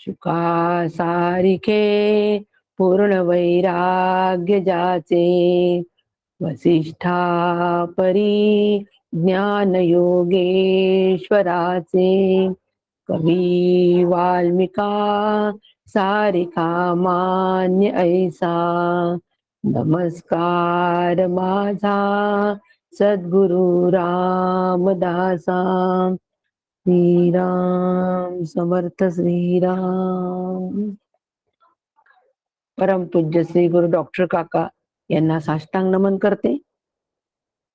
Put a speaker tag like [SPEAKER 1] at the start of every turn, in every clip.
[SPEAKER 1] शुका सारिखे पूर्ण वैराग्य जाचे, वसिष्ठा परी ज्ञान योगेश्वराचे, कवी वाल्मिका सारिका मान्य ऐसा, नमस्कार माझा सद्गुरु रामदासा. श्रीराम समर्थ श्रीराम. परमपूज्य श्री गुरु डॉक्टर काका यांना साष्टांग नमन करते.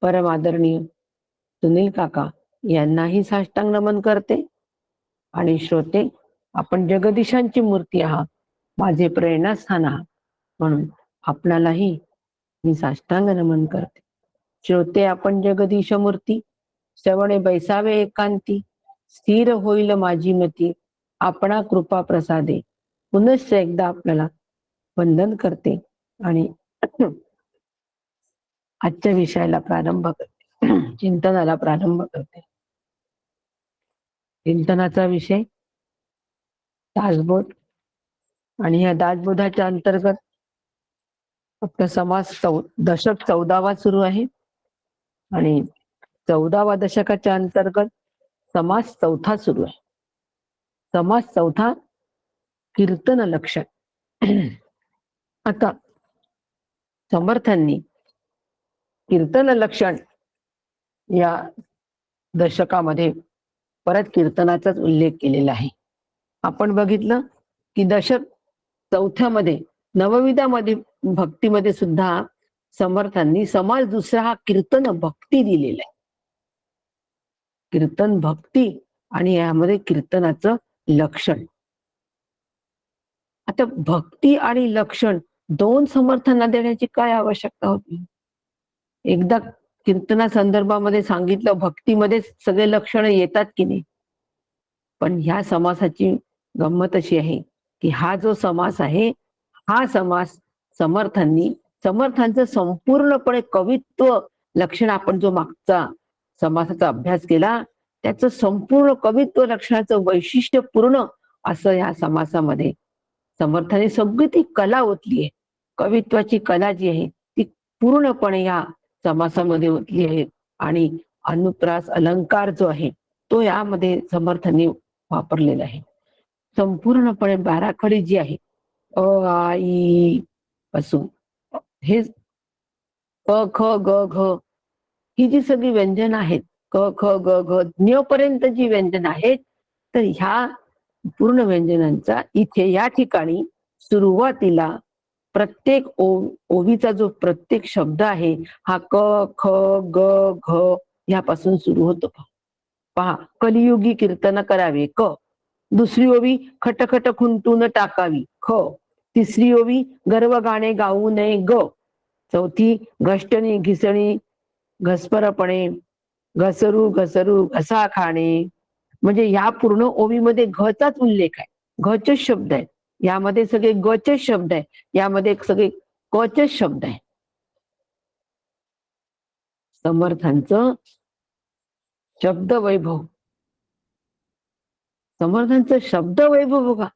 [SPEAKER 1] परम आदरणीय सुनील काका यांनाही साष्टांग नमन करते. आणि श्रोते, आपण जगदीशांची मूर्ती आहात, माझे प्रेरणास्थान आहात, म्हणून आपणालाही मी साष्टांग नमन करते. श्रोते, आपण जगदीश मूर्ती, श्रवणे बैसावे एकांती, स्थिर होईल माझी मती, आपणा कृपा प्रसादे. पुनश्च एकदा आपल्याला वंदन करते आणि आजच्या विषयाला प्रारंभ करते, चिंतनाला प्रारंभ करते. चिंतनाचा विषय दासबोध, आणि या दासबोधाच्या अंतर्गत आपला समास दशक 14वा सुरू आहे. आणि 14वा दशकाच्या अंतर्गत समास 4था सुरू आहे. समास 4था कीर्तन लक्षण. आता समर्थांनी कीर्तन लक्षण या दशकामध्ये परत कीर्तनाचाच उल्लेख केलेला आहे. आपण बघितलं की दशक 4थ्यामध्ये नवविधामध्ये भक्तीमध्ये सुद्धा समर्थांनी समास दुसरा हा कीर्तन भक्ती दिलेला आहे. कीर्तन भक्ती आणि यामध्ये कीर्तनाचं लक्षण. आता भक्ती आणि लक्षण दोन समर्थांना देण्याची काय आवश्यकता होती? एकदा कीर्तना संदर्भामध्ये सांगितलं, भक्तीमध्ये सगळे लक्षण येतात की नाही. पण ह्या समासाची गंमत अशी आहे की हा जो समास आहे, हा समास समर्थांचं संपूर्णपणे कवित्व लक्षण, आपण जो मागचा समासाचा अभ्यास केला त्याचं संपूर्ण कवित्व लक्षणाचं वैशिष्ट्यपूर्ण असं या समासामध्ये समर्थांनी सगळी ती कला ओतली आहे. कवित्वाची कला जी आहे ती पूर्णपणे या समासामध्ये ओतली आहे. आणि अनुप्रास अलंकार जो आहे तो यामध्ये समर्थांनी वापरलेला आहे. संपूर्णपणे बाराखडी जी आहे, अ आ इ पासून हे क ख ग घ ही जी सगळी व्यंजन आहेत, क ख ग घ ज्ञ पर्यंत जी व्यंजन आहेत, तर ह्या पूर्ण व्यंजनांचा इथे या ठिकाणी सुरुवातीला प्रत्येक ओवीचा जो प्रत्येक शब्द आहे हा क ख ग घ यापासून सुरू होतो. पहा, कलियुगी कीर्तन करावे क. दुसरी ओवी खटखट खुंटून टाकावी ख. तिसरी ओवी गर्व गाणे गाऊ नये ग. चौथी घष्टणी घिसणी घसपरपणे घसरू घसरू घसा खाणे. म्हणजे या पूर्ण ओवीमध्ये घचाच उल्लेख आहे, घचे शब्द आहेत. यामध्ये सगळे गचे शब्द आहे, यामध्ये सगळे कचे शब्द आहे. समर्थांचं शब्द वैभव, समर्थांचं शब्द वैभव बघा,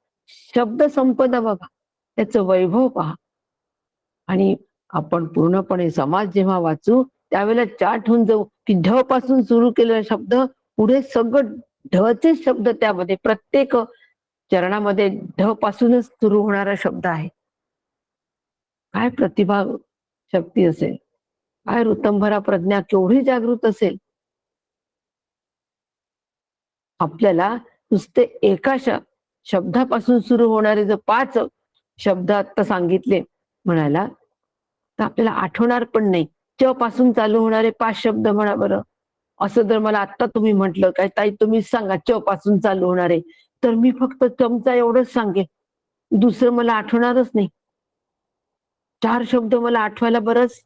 [SPEAKER 1] शब्द संपदा बघा, त्याचं वैभव पहा. आणि आपण पूर्णपणे समाज जेव्हा वाचू त्यावेळेला चाट होऊन जाऊ की ढ पासून सुरू केलेला शब्द पुढे सगळं ढचे शब्द, त्यामध्ये प्रत्येक चरणामध्ये ढ पासूनच सुरू होणारा शब्द आहे. काय प्रतिभा शक्ती असेल, काय ऋतंभरा प्रज्ञा केवढी जागृत असेल. आपल्याला नुसते एका शब्दापासून सुरू होणारे जर 5 शब्द आता सांगितले म्हणायला, तर आपल्याला आठवणार पण नाही. च पासून चालू होणारे 5 शब्द म्हणा बरं. असं जर मला आता तुम्ही म्हटलं काय ताई तुम्ही सांगा च पासून चालू होणारे, तर मी फक्त चमचा एवढंच सांगेन, दुसरं मला आठवणारच नाही. 4 शब्द मला आठवायला बरंच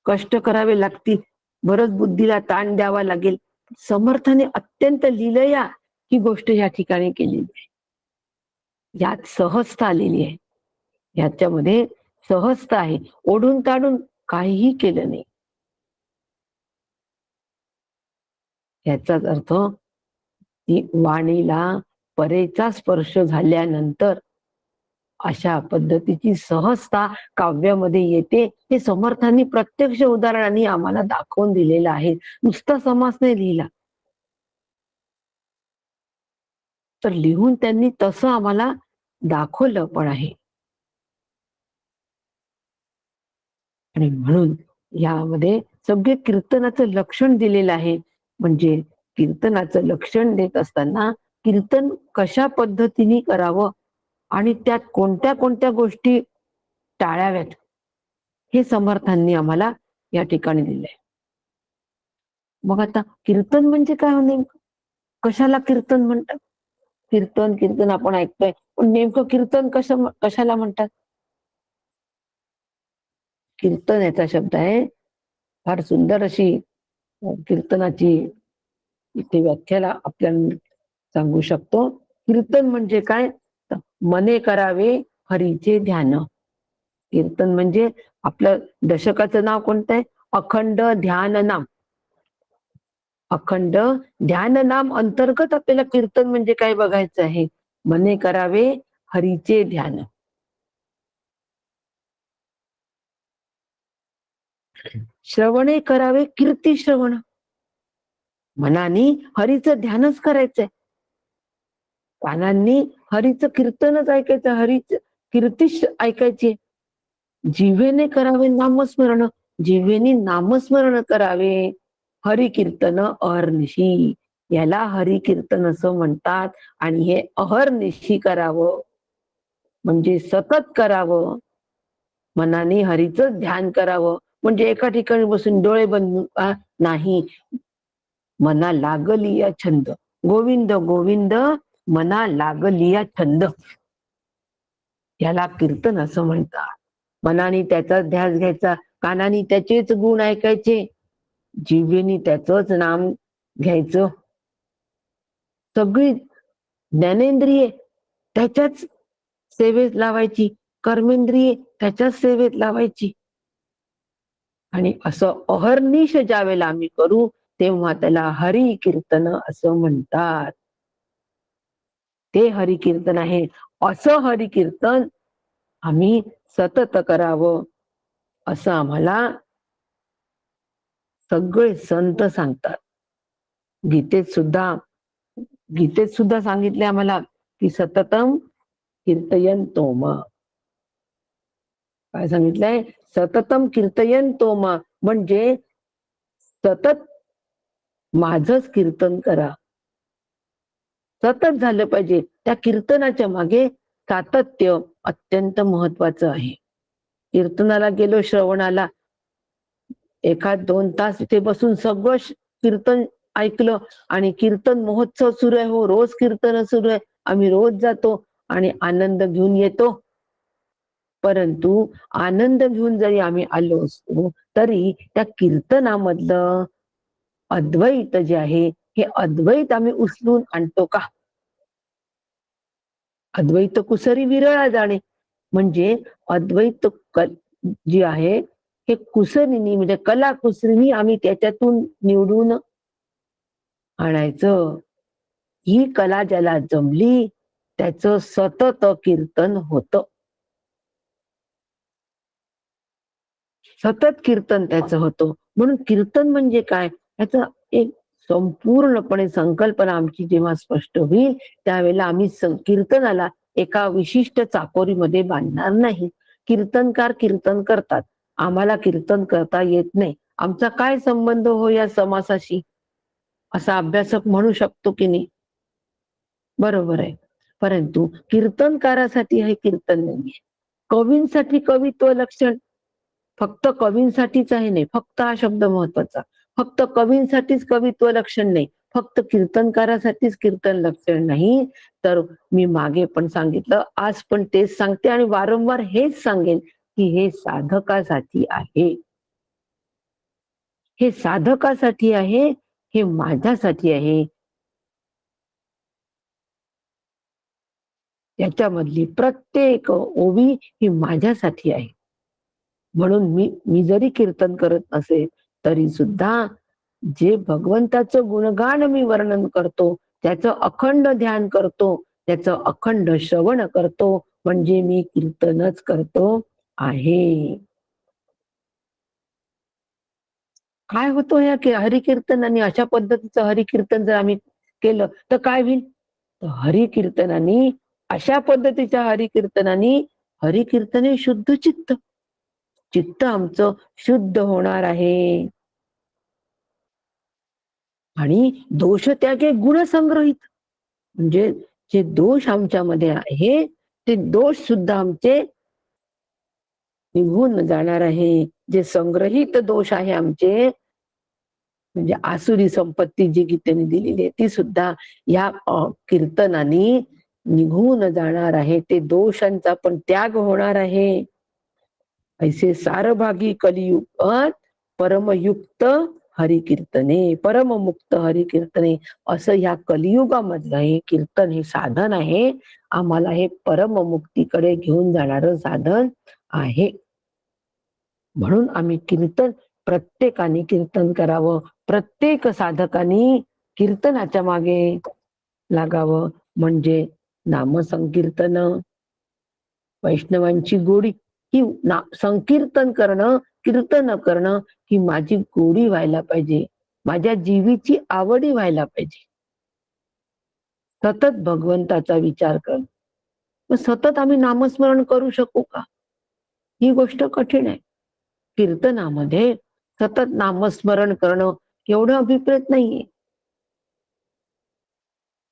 [SPEAKER 1] कष्ट करावे लागतील, बरंच बुद्धीला ताण द्यावा लागेल. समर्थाने अत्यंत लीलया ही गोष्ट या ठिकाणी केलेली आहे. यात सहजता आलेली आहे, याच्यामध्ये सहजता आहे. ओढून ताडून काहीही केलं नाही. याचाच अर्थ ती वाणीला परेचा स्पर्श झाल्यानंतर अशा पद्धतीची सहजता काव्यामध्ये येते. हे समर्थांनी प्रत्यक्ष उदाहरणांनी आम्हाला दाखवून दिलेलं आहे. नुसता समास नाही लिहिला, तर लिहून त्यांनी तसं आम्हाला दाखवलं पण आहे. आणि म्हणून यामध्ये सगळे कीर्तनाचं लक्षण दिलेलं आहे. म्हणजे कीर्तनाचं लक्षण देत असताना कीर्तन कशा पद्धतीने करावं आणि त्यात कोणत्या कोणत्या गोष्टी टाळाव्यात, हे समर्थांनी आम्हाला या ठिकाणी दिलंय. मग आता कीर्तन म्हणजे काय हो नेमकं? कशाला कीर्तन म्हणतात? कीर्तन कीर्तन आपण ऐकतोय, पण नेमकं कीर्तन कशाला म्हणतात? कीर्तन याचा शब्द आहे, फार सुंदर अशी कीर्तनाची इथे व्याख्याला आपल्याला सांगू शकतो. कीर्तन म्हणजे काय? मने करावे हरीचे ध्यान. कीर्तन म्हणजे आपलं दशकाचं नाव कोणतं आहे? अखंड ध्यान नाम. अखंड ध्यान नाम अंतर्गत आपल्याला कीर्तन म्हणजे काय बघायचं आहे. मने करावे हरीचे ध्यान. श्रवणे करावे कीर्ती श्रवण. मनाने हरीचं ध्यानच करायचंय, कानांनी हरीचं कीर्तनच ऐकायचं, हरीच कीर्ती ऐकायची. जिव्हेने करावे नामस्मरण. जिव्हेने नामस्मरण करावे. हरी कीर्तन अहर्निशी. याला हरी कीर्तन असं म्हणतात. आणि हे अहर्निशी करावं म्हणजे सतत करावं. मनाने हरीचं ध्यान करावं म्हणजे एका ठिकाणी बसून डोळे बंद नाही. मना लागलिया छंद. गोविंद गोविंद मना लागलिया छंद, याला कीर्तन असं म्हणतात. मनाने त्याचा ध्यास घ्यायचा, कानाने त्याचेच गुण ऐकायचे, जिव्हेनी त्याचंच नाम घ्यायचं. सगळी ज्ञानेंद्रिये त्याच्याच सेवेत लावायची, कर्मेंद्रिये त्याच्याच सेवेत लावायची. आणि असं अहर्निश ज्या वेळेला आम्ही करू तेव्हा त्याला हरी कीर्तन असं म्हणतात. ते हरी कीर्तन आहे. असं हरी कीर्तन आम्ही सतत करावं असं आम्हाला सगळे संत सांगतात. गीतेत सुद्धा सांगितले आम्हाला की सततम कीर्तयन तोम. काय सांगितलंय? सततम कीर्तयन तोम म्हणजे सतत माझंच कीर्तन करा. सतत झालं पाहिजे. त्या कीर्तनाच्या मागे सातत्य अत्यंत महत्वाचं आहे. कीर्तनाला गेलो, श्रवणाला, 1-2 तास इथे बसून सगळं कीर्तन ऐकलं आणि कीर्तन महोत्सव सुरू आहे, हो रोज कीर्तन सुरू आहे, आम्ही रोज जातो आणि आनंद घेऊन येतो. परंतु आनंद घेऊन जरी आम्ही आलो असतो तरी त्या कीर्तनामधलं अद्वैत जे आहे, हे अद्वैत आम्ही उचलून आणतो का? अद्वैत कुसरी विरळा जाणे. म्हणजे अद्वैत जी आहे हे कुसरीनी म्हणजे कला कुसरीनी आम्ही त्याच्यातून निवडून आणायचं. ही कला ज्याला जमली त्याचं सतत कीर्तन होतं. सतत कीर्तन त्याचं होतं. म्हणून कीर्तन म्हणजे काय, याचा एक संपूर्णपणे संकल्पना आमची जेव्हा स्पष्ट होईल त्यावेळेला आम्ही कीर्तनाला एका विशिष्ट चाकोरीमध्ये बांधणार नाही. कीर्तनकार कीर्तन करतात, आम्हाला कीर्तन करता येत नाही, आमचा काय संबंध हो या समासाशी, असा अभ्यासक म्हणू शकतो की नाही? बरोबर आहे. परंतु कीर्तनकारासाठी हे कीर्तन नाहीये. कवींसाठी कवित्व लक्षण फक्त कवींसाठीच आहे नाही, फक्त हा शब्द महत्वाचा. फक्त कवींसाठीच कवित्व लक्षण नाही, फक्त कीर्तनकारासाठीच कीर्तन लक्षण नाही. तर मी मागे पण सांगितलं, आज पण तेच सांगते आणि वारंवार हेच सांगेन की हे साधकासाठी आहे. हे साधकासाठी आहे, हे माझ्यासाठी आहे. त्याच्यामधली प्रत्येक ओवी ही माझ्यासाठी आहे. म्हणून मी जरी कीर्तन करत नसेल तरी सुद्धा जे भगवंताचं गुणगान मी वर्णन करतो त्याचं अखंड ध्यान करतो, त्याचं अखंड श्रवण करतो, म्हणजे मी कीर्तनच करतो आहे. काय होतं या हरिकीर्तनाने? अशा पद्धतीचं हरिकीर्तन जर आम्ही केलं तर काय होईल? तर हरिकीर्तनाने, अशा पद्धतीच्या हरिकीर्तनाने, हरिकीर्तने शुद्ध चित्त, चित्त आमचं शुद्ध होणार आहे. आणि दोष त्यागे गुण संग्रहित, म्हणजे जे दोष आमच्यामध्ये आहे ते दोष सुद्धा आमचे निघून जाणार आहे. जे संग्रहित दोष आहे आमचे, म्हणजे आसुरी संपत्ती जी गीतेने दिलेली आहे ती सुद्धा या कीर्तनाने निघून जाणार आहे. ते दोषांचा पण त्याग होणार आहे. ऐसे सारभागी कलियुगात परमयुक्त हरिकीर्तने, परममुक्त हरिकीर्तने, असं ह्या कलियुगामधलं हे कीर्तन हे साधन आहे. आम्हाला हे परममुक्तीकडे घेऊन जाणारं साधन आहे. म्हणून आम्ही कीर्तन, प्रत्येकाने कीर्तन करावं. प्रत्येक साधकाने कीर्तनाच्या मागे लागावं. म्हणजे नामसंकीर्तन, वैष्णवांची गोडी ही संकीर्तन करणं, कीर्तन करणं ही माझी गोडी व्हायला पाहिजे. माझ्या जीवीची आवडी व्हायला पाहिजे. सतत भगवंताचा विचार कर. मग सतत आम्ही नामस्मरण करू शकू का? ही गोष्ट कठीण आहे. कीर्तनामध्ये सतत नामस्मरण करणं एवढं अभिप्रेत नाहीये.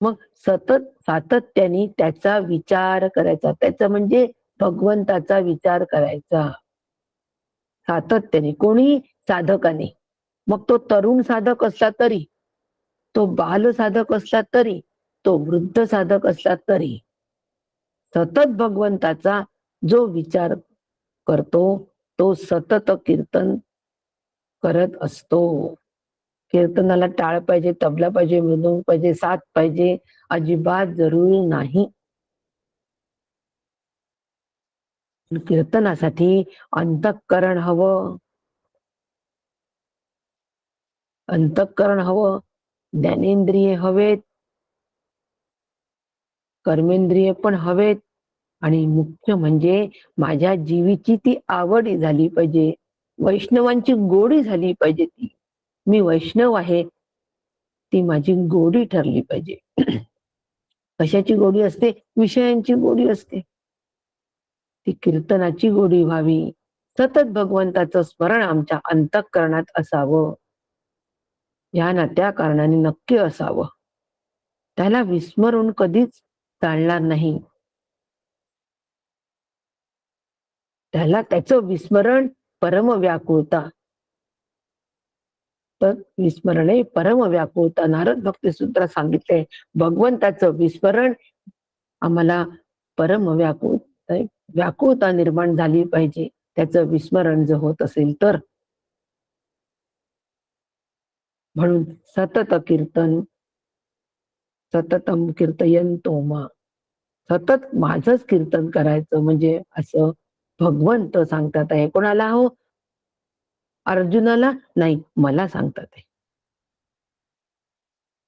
[SPEAKER 1] मग सतत सातत्याने त्याचा विचार करायचा, त्याचा म्हणजे भगवंताचा विचार करायचा सातत्याने, कोणी साधकाने. मग तो तरुण साधक असला तरी, तो बाल साधक असला तरी, तो वृद्ध साधक असला तरी, सतत भगवंताचा जो विचार करतो तो सतत कीर्तन करत असतो. कीर्तनाला टाळ पाहिजे, तबला पाहिजे, मृदुंग पाहिजे, साथ पाहिजे, अजिबात जरूर नाही. कीर्तनासाठी अंतःकरण हवं, अंतःकरण हवं, ज्ञानेंद्रिय हवेत, कर्मेंद्रिय पण हवेत, आणि मुख्य म्हणजे माझ्या जीवीची ती आवडी झाली पाहिजे. वैष्णवांची गोडी झाली पाहिजे. ती मी वैष्णव आहे ती माझी गोडी ठरली पाहिजे. कशाची गोडी असते? विषयांची गोडी असते. ती कीर्तनाची गोडी व्हावी. सतत भगवंताचं स्मरण आमच्या अंतःकरणात असावं. या ना त्या कारणाने नक्की असावं. त्याला विस्मरून कधीच चालणार नाही. त्याला त्याचं विस्मरण परम व्याकुळता. तर विस्मरणे परम व्याकुळता. नारद भक्ती सूत्रात सांगितले, भगवंताचं विस्मरण आम्हाला परम व्याकुळता निर्माण झाली पाहिजे. त्याचं विस्मरण जर होत असेल तर. म्हणून सतत कीर्तन, सततम कीर्तयन्तो मा, सतत माझंच कीर्तन करायचं, म्हणजे असं भगवंत सांगतात आहे. कोणाला? हो, अर्जुनाला नाही, मला सांगतात आहे.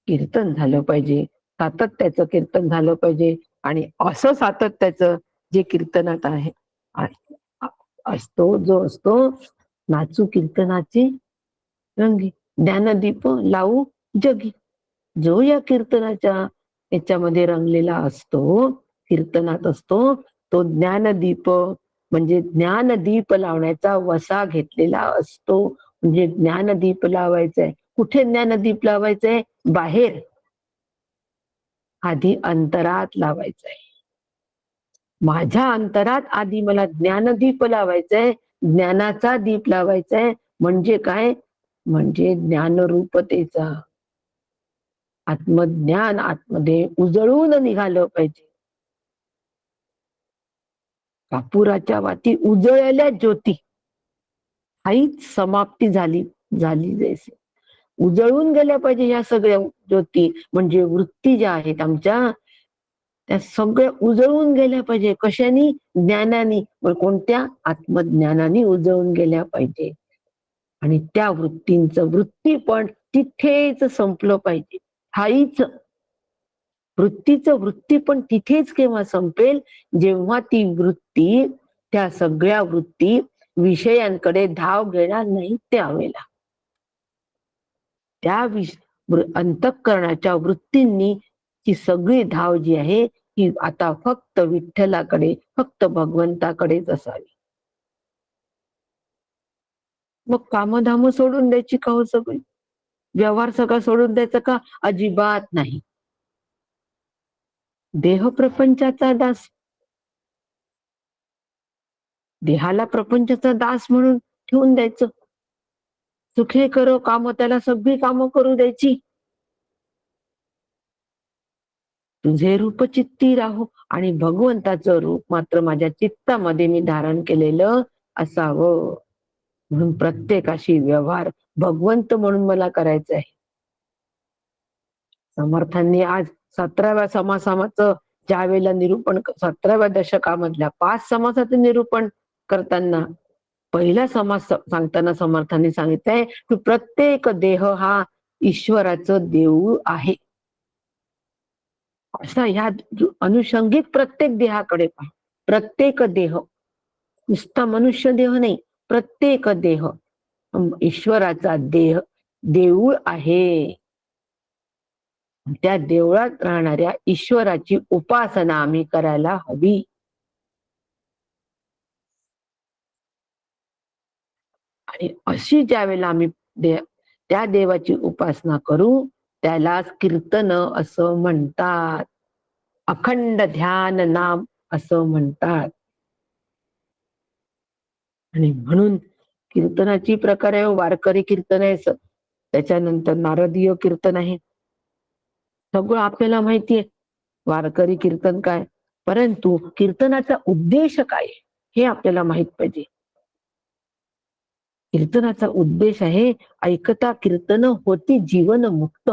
[SPEAKER 1] कीर्तन झालं पाहिजे, सातत्याचं कीर्तन झालं पाहिजे. आणि असं सातत्याचं जे कीर्तनात आहे असतो, जो असतो नाचू कीर्तनाची रंगी, ज्ञानदीप लावू जगी. जो या कीर्तनाच्या याच्यामध्ये रंगलेला असतो, कीर्तनात असतो, तो ज्ञानदीप, म्हणजे ज्ञानदीप लावण्याचा वसा घेतलेला असतो. म्हणजे ज्ञानदीप लावायचा आहे. कुठे ज्ञानदीप लावायचंय? बाहेर. आधी अंतरात लावायचंय. माझ्या अंतरात आधी मला ज्ञानदीप लावायचंय, ज्ञानाचा दीप लावायचाय. म्हणजे काय? म्हणजे ज्ञानरूपतेचा आत्मज्ञान आतमध्ये उजळून निघालं पाहिजे. कापुराच्या वाती उजळल्या ज्योती, हाईच समाप्ती झाली जैसे. उजळून गेल्या पाहिजे या सगळ्या ज्योती, म्हणजे वृत्ती ज्या आहेत आमच्या, त्या सगळ्या उजळून गेल्या पाहिजे. कशानी? ज्ञानाने. कोणत्या? आत्मज्ञानाने उजळून गेल्या पाहिजे. आणि त्या वृत्तींचं वृत्ती पण तिथेच संपलं पाहिजे. हाईच वृत्तीचं वृत्ती पण तिथेच केव्हा संपेल, जेव्हा ती वृत्ती, त्या सगळ्या वृत्ती विषयांकडे धाव घेणार नाही त्यावेळेला. त्या अंतःकरणाच्या वृत्तींनी ती सगळी धाव जी आहे ती आता फक्त विठ्ठलाकडे, फक्त भगवंताकडेच असावी. मग कामधाम सोडून द्यायची का हो सगळी? व्यवहार सगळा सोडून द्यायचा का? अजिबात नाही. देह प्रपंचाचा दास, देहाला प्रपंचाचा दास म्हणून ठेवून द्यायचं. सुखे करो काम, त्याला सगळी कामं करू द्यायची. तुझे रूप चित्ती राहो, आणि भगवंताचं रूप मात्र माझ्या चित्तामध्ये मी धारण केलेलं असावं. म्हणून प्रत्येकाशी व्यवहार भगवंत म्हणून मला करायचं आहे. समर्थांनी आज 17व्या समासाचं ज्या वेळेला निरूपण, 17व्या दशकामधल्या 5 समासाचं निरूपण करताना पहिला समास सांगताना समर्थांनी सांगितलंय की प्रत्येक देह हा ईश्वराचं देऊळ आहे. असा ह्या अनुषंगिक प्रत्येक देहाकडे पहा. प्रत्येक देह, नुसता मनुष्य देह नाही, प्रत्येक देह ईश्वराचा देऊळ आहे. त्या देवळात राहणाऱ्या ईश्वराची उपासना आम्ही करायला हवी. आणि अशी ज्या वेळेला आम्ही त्या देवाची उपासना करू त्यालाच कीर्तन असं म्हणतात. अखंड ध्यान नाम असं म्हणतात. आणि म्हणून कीर्तनाची प्रकार आहे, वारकरी कीर्तन आहे, त्याच्यानंतर नारदीय कीर्तन आहे. सगळं आपल्याला माहितीये वारकरी कीर्तन काय, परंतु कीर्तनाचा उद्देश काय हे आपल्याला माहित पाहिजे. कीर्तनाचा उद्देश आहे ऐकता कीर्तन होती जीवन मुक्त.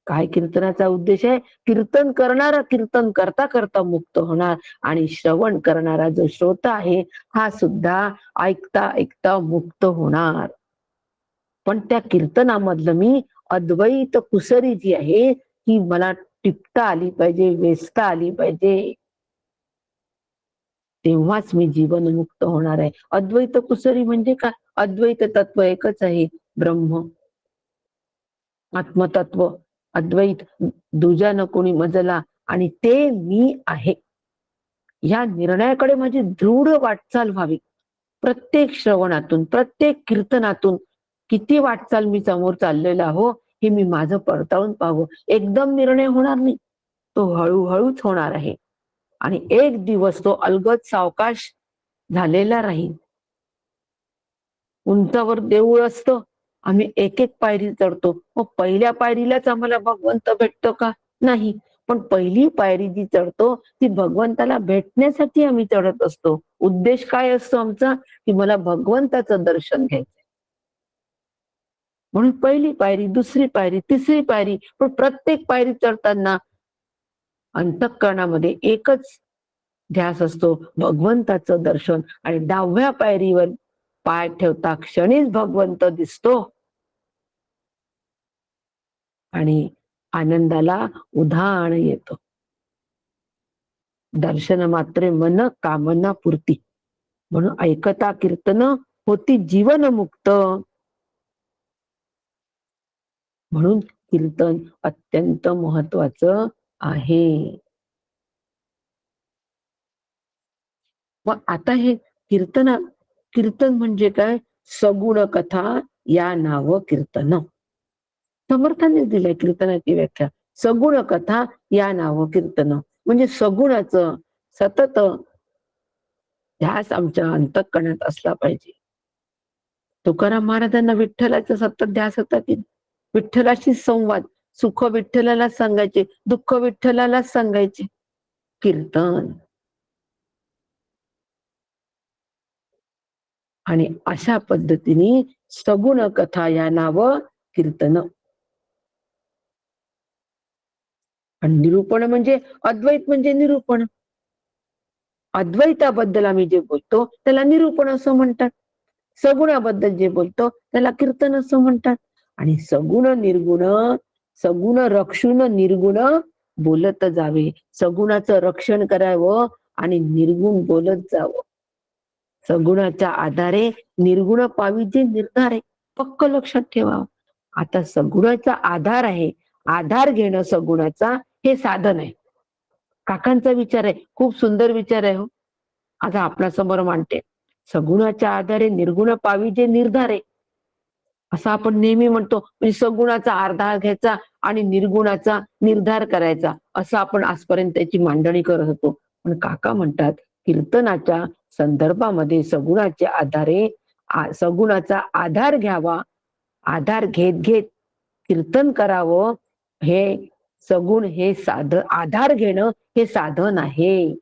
[SPEAKER 1] काय कीर्तनाचा उद्देश आहे? कीर्तन करणारा कीर्तन करता करता मुक्त होणार, आणि श्रवण करणारा जो श्रोता आहे हा सुद्धा ऐकता ऐकता मुक्त होणार. पण त्या कीर्तनामधलं मी अद्वैत कुसरी जी आहे ती मला टिपता आली पाहिजे, वेचता आली पाहिजे, तेव्हाच मी जीवनमुक्त होणार आहे. अद्वैत कुसरी म्हणजे काय? अद्वैत तत्व एकच आहे, ब्रह्म आत्मतत्व, अद्वैत, दुजा न कोणी मजला, आणि ते मी आहे. या निर्णयाकडे माझी दृढ वाटचाल व्हावी. प्रत्येक श्रवणातून, प्रत्येक कीर्तनातून किती वाटचाल मी समोर चाललेला हो हे मी माझं पडताळून पाहावं. एकदम निर्णय होणार नाही, तो हळूहळूच होणार आहे. आणि एक दिवस तो अलगद सावकाश झालेला राहील. उंचावर देऊळ असतं, आम्ही एक एक पायरी चढतो, मग पहिल्या पायरीलाच आम्हाला भगवंत भेटतो का? नाही. पण पहिली पायरी जी चढतो ती भगवंताला भेटण्यासाठी आम्ही चढत असतो. उद्देश काय असतो आमचा? की मला भगवंताचं दर्शन घ्यायचं. म्हणून पहिली पायरी, दुसरी पायरी, तिसरी पायरी, पण प्रत्येक पायरी चढताना अंतःकरणामध्ये एकच ध्यास असतो, भगवंताचं दर्शन. आणि 10व्या पायरीवर पाय ठेवता क्षणीच भगवंत दिसतो आणि आनंदाला उधाण येतो. दर्शन मात्रे मन कामना पूर्ती. म्हणून ऐकता कीर्तन होती जीवन मुक्त. म्हणून कीर्तन अत्यंत महत्वाचं आहे. मग आता हे कीर्तन म्हणजे काय? सगुण कथा या नाव कीर्तन. समर्थांनी दिलंय कीर्तनाची व्याख्या. सगुण कथा या नाव कीर्तन म्हणजे सगुणाचं सतत ध्यास आमच्या अंतःकरणात असला पाहिजे. तुकाराम महाराजांना विठ्ठलाचा सतत ध्यास होता की विठ्ठलाशी संवाद, सुख विठ्ठलालाच सांगायचे, दुःख विठ्ठलालाच सांगायचे. कीर्तन. आणि अशा पद्धतीने सगुण कथा या नाव कीर्तन. आणि निरूपण म्हणजे अद्वैत म्हणजे निरूपण. अद्वैताबद्दल आम्ही जे बोलतो त्याला निरूपण असं म्हणतात. सगुणाबद्दल जे बोलतो त्याला कीर्तन असं म्हणतात. आणि सगुण निर्गुण, सगुण रक्षुण निर्गुण बोलत जावे, सगुणाचं रक्षण करावं आणि निर्गुण बोलत जावं. सगुणाच्या आधारे निर्गुण पाविजे निर्धार आहे. पक्क लक्षात ठेवा. आता सगुणाचा आधार आहे, आधार घेणं सगुणाचा हे साधन आहे. काकांचा विचार आहे, खूप सुंदर विचार आहे हो. आता आपल्या समोर मांडते. सगुणाच्या आधारे निर्गुण पाविजे निर्धार आहे. असं आपण नेहमी म्हणतो, म्हणजे सगुणाचा आधार घ्यायचा आणि निर्गुणाचा निर्धार करायचा, असं आपण आजपर्यंत त्याची मांडणी करत होतो. पण काका म्हणतात, कीर्तनाच्या संदर्भामध्ये सगुणाच्या आधारे सगुणाचा आधार घ्यावा, आधार घेत घेत कीर्तन करावं. हे सगुण हे आधार घेणं हे साधन आहे.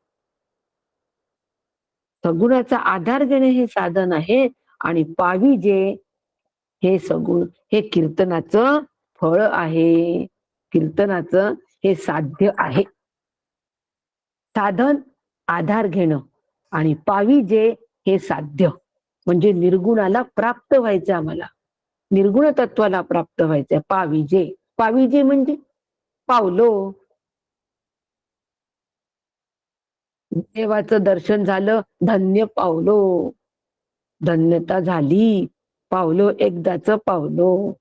[SPEAKER 1] सगुणाचा आधार घेणे हे साधन आहे आणि पाविजे हे सगुण हे कीर्तनाचं फळ आहे. कीर्तनाचं हे साध्य आहे. साधन आधार घेणं आणि पाविजे हे साध्य, म्हणजे निर्गुणाला प्राप्त व्हायचं आम्हाला, निर्गुण तत्वाला प्राप्त व्हायचंय. पाविजे, पाविजे म्हणजे पावलो. देवाचं दर्शन झालं, धन्य पावलो, धन्यता झाली, पावलो एकदाच पावलो,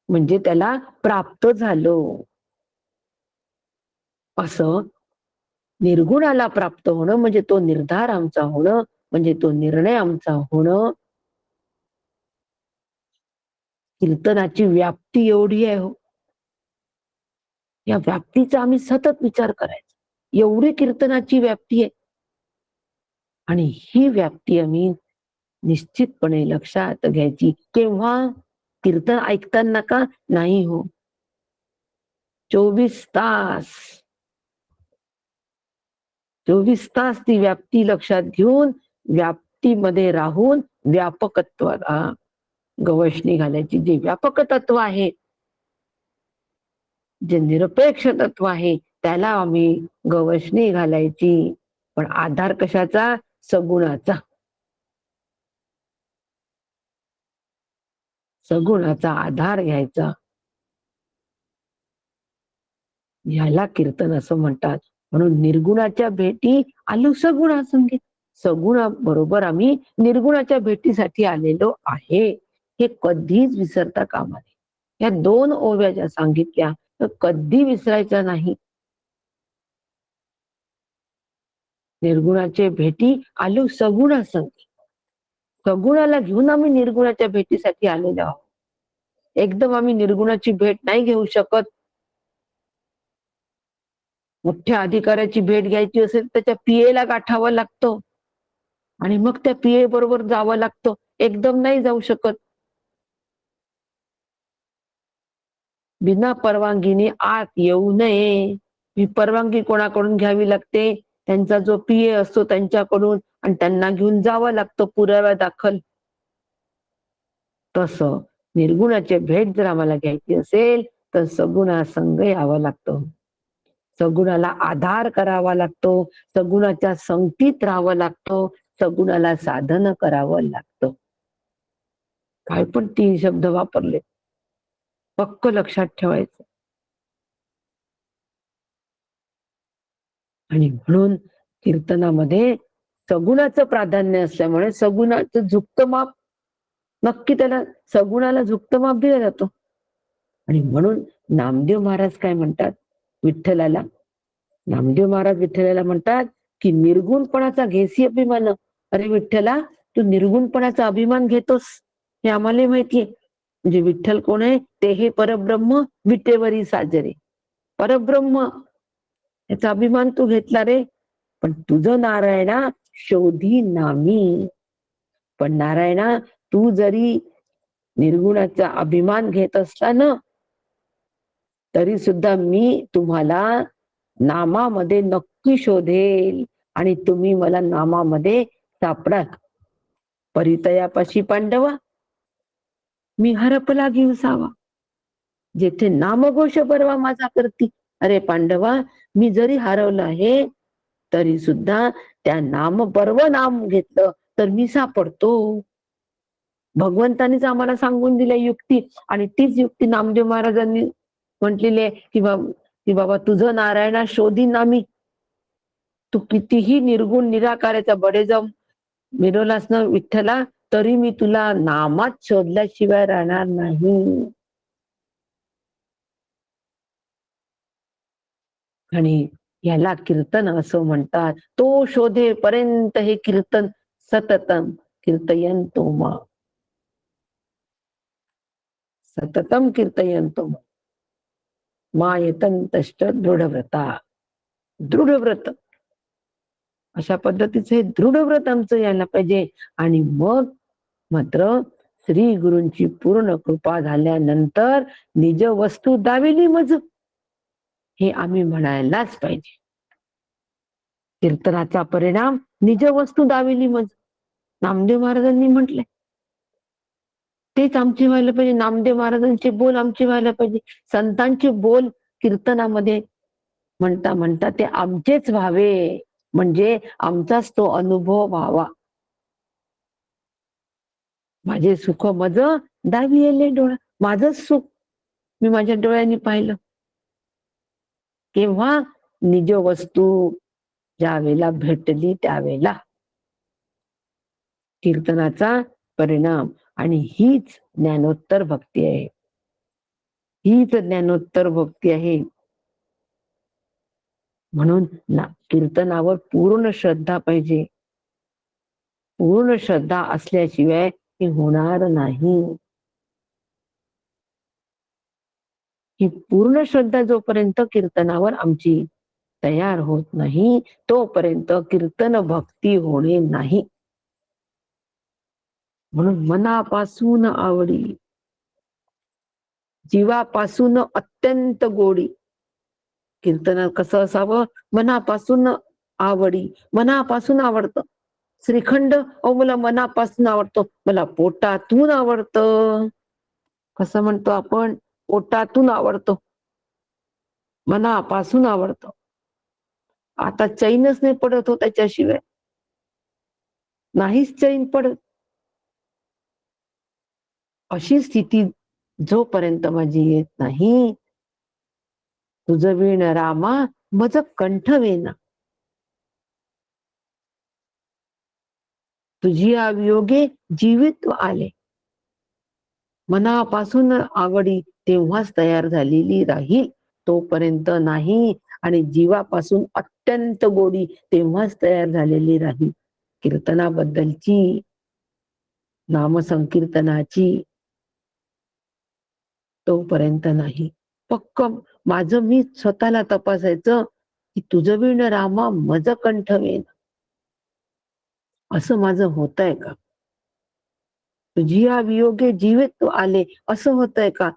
[SPEAKER 1] म्हणजे त्याला प्राप्त झालो. असं निर्गुणाला प्राप्त होणं म्हणजे तो निर्धार आमचा होणं, म्हणजे तो निर्णय आमचा होणं. कीर्तनाची व्याप्ती एवढी आहे हो. या व्याप्तीचा आम्ही सतत विचार करायचा. एवढी कीर्तनाची व्याप्ती आहे आणि ही व्याप्ती आम्ही निश्चितपणे लक्षात घ्यायची. केव्हा? कीर्तन ऐकताना का? नाही हो, 24 तास 24 तास ती व्याप्ती लक्षात घेऊन, व्याप्तीमध्ये राहून व्यापकत्वाला गवसणी घालायची. जे व्यापक तत्व आहे, जे निरपेक्ष तत्व आहे, त्याला आम्ही गवसणी घालायची. पण आधार कशाचा? सगुणाचा. सगुणाचा आधार घ्यायचा. याला कीर्तन असं म्हणतात. म्हणून निर्गुणाच्या भेटी आलो सगुणा संगीत. सगुणा बरोबर आम्ही निर्गुणाच्या भेटीसाठी आलेलो आहे, हे कधीच विसरता कामा नये. या 2 ओव्या ज्या सांगितल्या तर कधी विसरायच्या नाही. निर्गुणाचे भेटी आलो सगुणा संगीत. सगुणाला घेऊन आम्ही निर्गुणाच्या भेटीसाठी आलेलो आहोत. एकदम आम्ही निर्गुणाची भेट नाही घेऊ शकत. मोठ्या अधिकाऱ्याची भेट घ्यायची असेल तर त्या पीएला गाठावं लागतं आणि मग त्या पीए बरोबर जावं लागतं. एकदम नाही जाऊ शकत. बिना परवानगीने आत येऊ नये. ही परवानगी कोणाकडून घ्यावी लागते? त्यांचा जो पीए असतो त्यांच्याकडून, आणि त्यांना घेऊन जावं लागतं पुराव्या दाखल. तसं निर्गुणाची भेट जर आम्हाला घ्यायची असेल तर सगुणा संग यावं लागतं. सगुणाला आधार करावा लागतो, सगुणाच्या संगतीत राहावं लागतं, सगुणाला साधन करावं लागतं. काय पण 3 शब्द वापरले, पक्क लक्षात ठेवायचं. आणि म्हणून कीर्तनामध्ये सगुणाचं प्राधान्य असल्यामुळे सगुणाचं झुकतं माप, नक्की त्याला सगुणाला झुकतं माप दिलं जातं. आणि म्हणून नामदेव महाराज काय म्हणतात विठ्ठलाला? नामदेव महाराज विठ्ठलाला म्हणतात की निर्गुणपणाचा घेसी अभिमान. अरे विठ्ठला, तू निर्गुणपणाचा अभिमान घेतोस हे आम्हाला माहितीये. म्हणजे विठ्ठल कोण आहे? ते हे परब्रह्म विटेवरी साजरे. परब्रह्म याचा अभिमान तू घेतला रे. पण तुझं नारायणा शोधी नामी. पण नारायणा, तू जरी निर्गुणाचा अभिमान घेत असला ना, तरी सुद्धा मी तुम्हाला नामामध्ये नक्की शोधेल आणि तुम्ही मला नामामध्ये सापडाल. परितयापाशी पांडवा, मी हरपला घेऊ सावा, जेथे नामघोष बरवा माझा करती. अरे पांडवा, मी जरी हरवलं आहे तरी सुद्धा त्या नाम बर्व नाम घेतलं तर मी सापडतो. भगवंतानीच आम्हाला सांगून दिल्या युक्ती, आणि तीच युक्ती नामदेव महाराजांनी म्हटलेली आहे की की बाबा तुझं नारायणा शोधीन आम्ही, तू कितीही निर्गुण निराकाराचा बडेजाव मिरवलास ना विठ्ठला, तरी मी तुला नामात शोधल्याशिवाय राहणार नाही. आणि याला कीर्तन असं म्हणतात. तो शोधेपर्यंत हे कीर्तन सततम कीर्तयंतो मा, सततम कीर्तयंतो मा येतंतश्च दृढव्रता. दृढव्रत अशा पद्धतीचं हे दृढव्रत आमचं यायला पाहिजे. आणि मग मात्र श्री गुरूंची पूर्ण कृपा झाल्यानंतर निज वस्तू दाविली मज, हे आम्ही म्हणायलाच पाहिजे. कीर्तनाचा परिणाम निज वस्तू दाविली मज, नामदेव महाराजांनी म्हटलंय. तेच आमचे व्हायला पाहिजे. नामदेव महाराजांचे बोल आमचे व्हायला पाहिजे. संतांचे बोल कीर्तनामध्ये म्हणता म्हणता ते आमचेच व्हावे, म्हणजे आमचाच तो अनुभव व्हावा. माझे सुख मज दावी येले डोळा, माझंच सुख मी माझ्या डोळ्यांनी पाहिलं. केव्हा? निज वस्तू ज्या वेळेला भेटली त्यावेळेला. कीर्तनाचा परिणाम. आणि हीच ज्ञानोत्तर भक्ती आहे. हीच ज्ञानोत्तर भक्ती आहे. म्हणून कीर्तनावर पूर्ण श्रद्धा पाहिजे. पूर्ण श्रद्धा असल्याशिवाय हे होणार नाही. ही पूर्ण श्रद्धा जोपर्यंत कीर्तनावर आमची तयार होत नाही, तोपर्यंत कीर्तन भक्ती होणे नाही. म्हणून मनापासून आवडी, जीवापासून अत्यंत गोडी. कीर्तन कसं असावं? मनापासून आवडी, मनापासून आवडतं. श्रीखंड मला मनापासून आवडतो, मला पोटातून आवडतं. कसं म्हणतो आपण? पोटातून आवडतो, मनापासून आवडतं. आता चैनच नाही पडत हो त्याच्याशिवाय, नाहीच चैन पडत. अशी स्थिती जोपर्यंत माझी येत नाही, तुझ वीण रामा मज कंठ वेना, तुझी अवियोगे जीवित आले. मनापासून आवडी तेव्हाच तयार झालेली राहील, तोपर्यंत नाही. आणि जीवापासून अत्यंत गोडी तेव्हाच तयार झालेली राहील. कीर्तनाबद्दलची, नामसंकीर्तनाची तोपर्यंत नाही. पक्क माझं मी स्वतःला तपासायचं की तुझं विण रामा मज कंठवेन, असं माझं होतंय का? तुझी या वियोगे जीवित आले, असं होतंय का?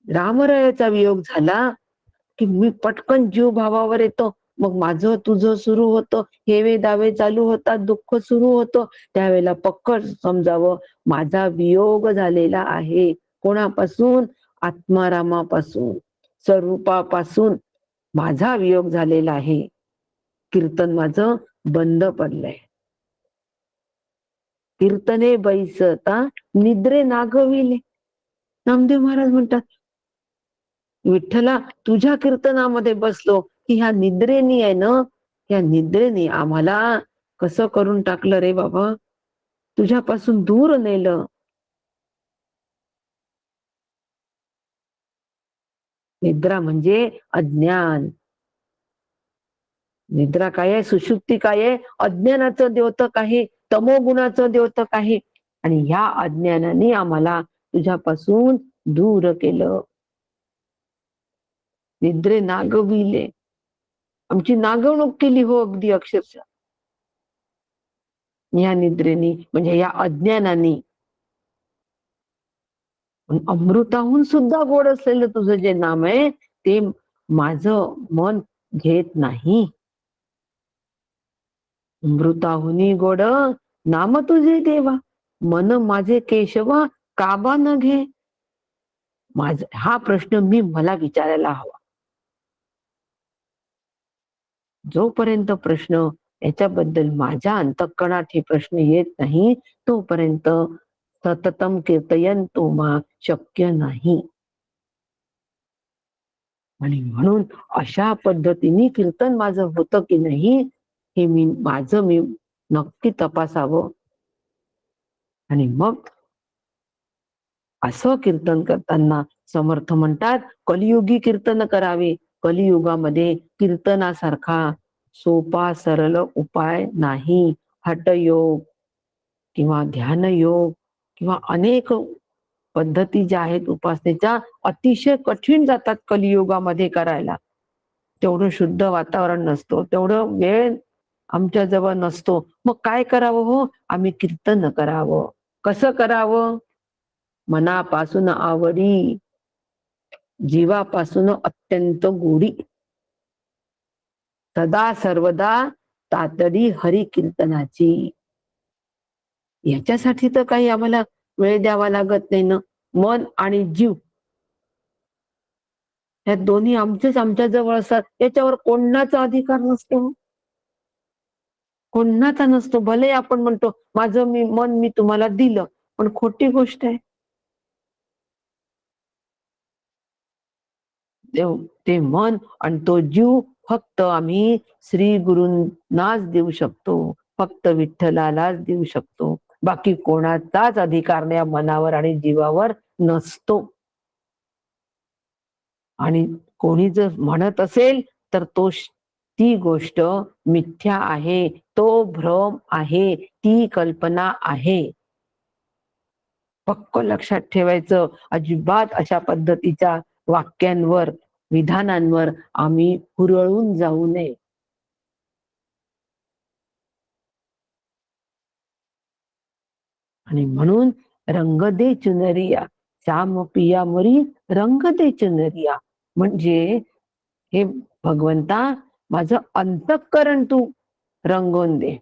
[SPEAKER 1] रामरायाचा वियोग झाला की मी पटकन जीव भावावर येतो. मग माझं तुझं सुरू होतं, हेवे दावे चालू होतात, दुःख सुरू होतं. त्यावेळेला पक्क समजावं माझा वियोग झालेला आहे. कोणापासून? आत्मारामापासून, स्वरूपापासून माझा वियोग झालेला आहे. कीर्तन माझं बंद पडलंय. कीर्तने बैसता निद्रे नागविले. नामदेव महाराज म्हणतात, विठ्ठला तुझ्या कीर्तनामध्ये बसलो की ह्या निद्रेनी आहे ना, ह्या निद्रेनी आम्हाला कसं करून टाकलं रे बाबा, तुझ्यापासून दूर नेलं. निद्रा म्हणजे अज्ञान. निद्रा काय आहे? सुषुप्ती काय आहे? अज्ञानाचं द्योतक आहे, तमोगुणाचं द्योतक आहे. आणि ह्या अज्ञानाने आम्हाला तुझ्यापासून दूर केलं. निद्रे नागविले, आमची नागवणूक केली हो अगदी अक्षरशः. या निद्रेनी म्हणजे या अज्ञानाने. अमृताहून सुद्धा गोड असलेलं तुझं जे नाम आहे ते माझं मन घेत नाही. अमृताहुनी गोड नाम तुझे देवा, मन माझे केशवा काबा न घे. हा प्रश्न मी मला विचारायला हवा. जोपर्यंत प्रश्न याच्याबद्दल माझ्या अंतःकरणात हे प्रश्न येत नाही, तोपर्यंत सततम कीर्तयंतो मा शक्य नाही. आणि म्हणून अशा पद्धतीने कीर्तन माझं होतं की नाही हे मी नक्की तपासावं. आणि मग असं कीर्तन करताना समर्थ म्हणतात, कलियुगी कीर्तन करावे. कलियुगामध्ये कीर्तनासारखा सोपा सरळ उपाय नाही. हठयोग किंवा ध्यानयोग किंवा अनेक पद्धती ज्या आहेत उपासनेच्या, अतिशय कठीण जातात कलियुगामध्ये करायला. तेवढं शुद्ध वातावरण नसतो, तेवढं वेळ आमच्या जवळ नसतो. मग काय करावं हो? आम्ही कीर्तन करावं. कसं करावं? मनापासून आवडी, जीवापासून अत्यंत गोडी, सदा सर्वदा तातडी हरी कीर्तनाची. याच्यासाठी तर काही आम्हाला वेळ द्यावा लागत नाही ना. मन आणि जीव ह्या दोन्ही आमचेच आमच्या जवळ असतात. याच्यावर कोणाचा अधिकार नसतो. कोणाचा नसतो. भले आपण म्हणतो माझं मन मी तुम्हाला दिलं, पण खोटी गोष्ट आहे. ते मन आणि तो जीव फक्त आम्ही श्री गुरूंनाच देऊ शकतो. फक्त विठ्ठलालाच देऊ शकतो. बाकी कोणाचाच अधिकार नाही मनावर आणि जीवावर नसतो. आणि कोणी जर म्हणत असेल तर ती गोष्ट मिथ्या आहे, तो भ्रम आहे, ती कल्पना आहे. पक्क लक्षात ठेवायचं. अजिबात अशा पद्धतीच्या वाक्यांवर, विधानांवर आम्ही हुरळून जाऊ नये. आणि म्हणून रंग दे चुनरिया, श्याम पिया मोरी रंग दे चुनरिया. म्हणजे हे भगवंता, माझं अंतःकरण तू रंगवून दे.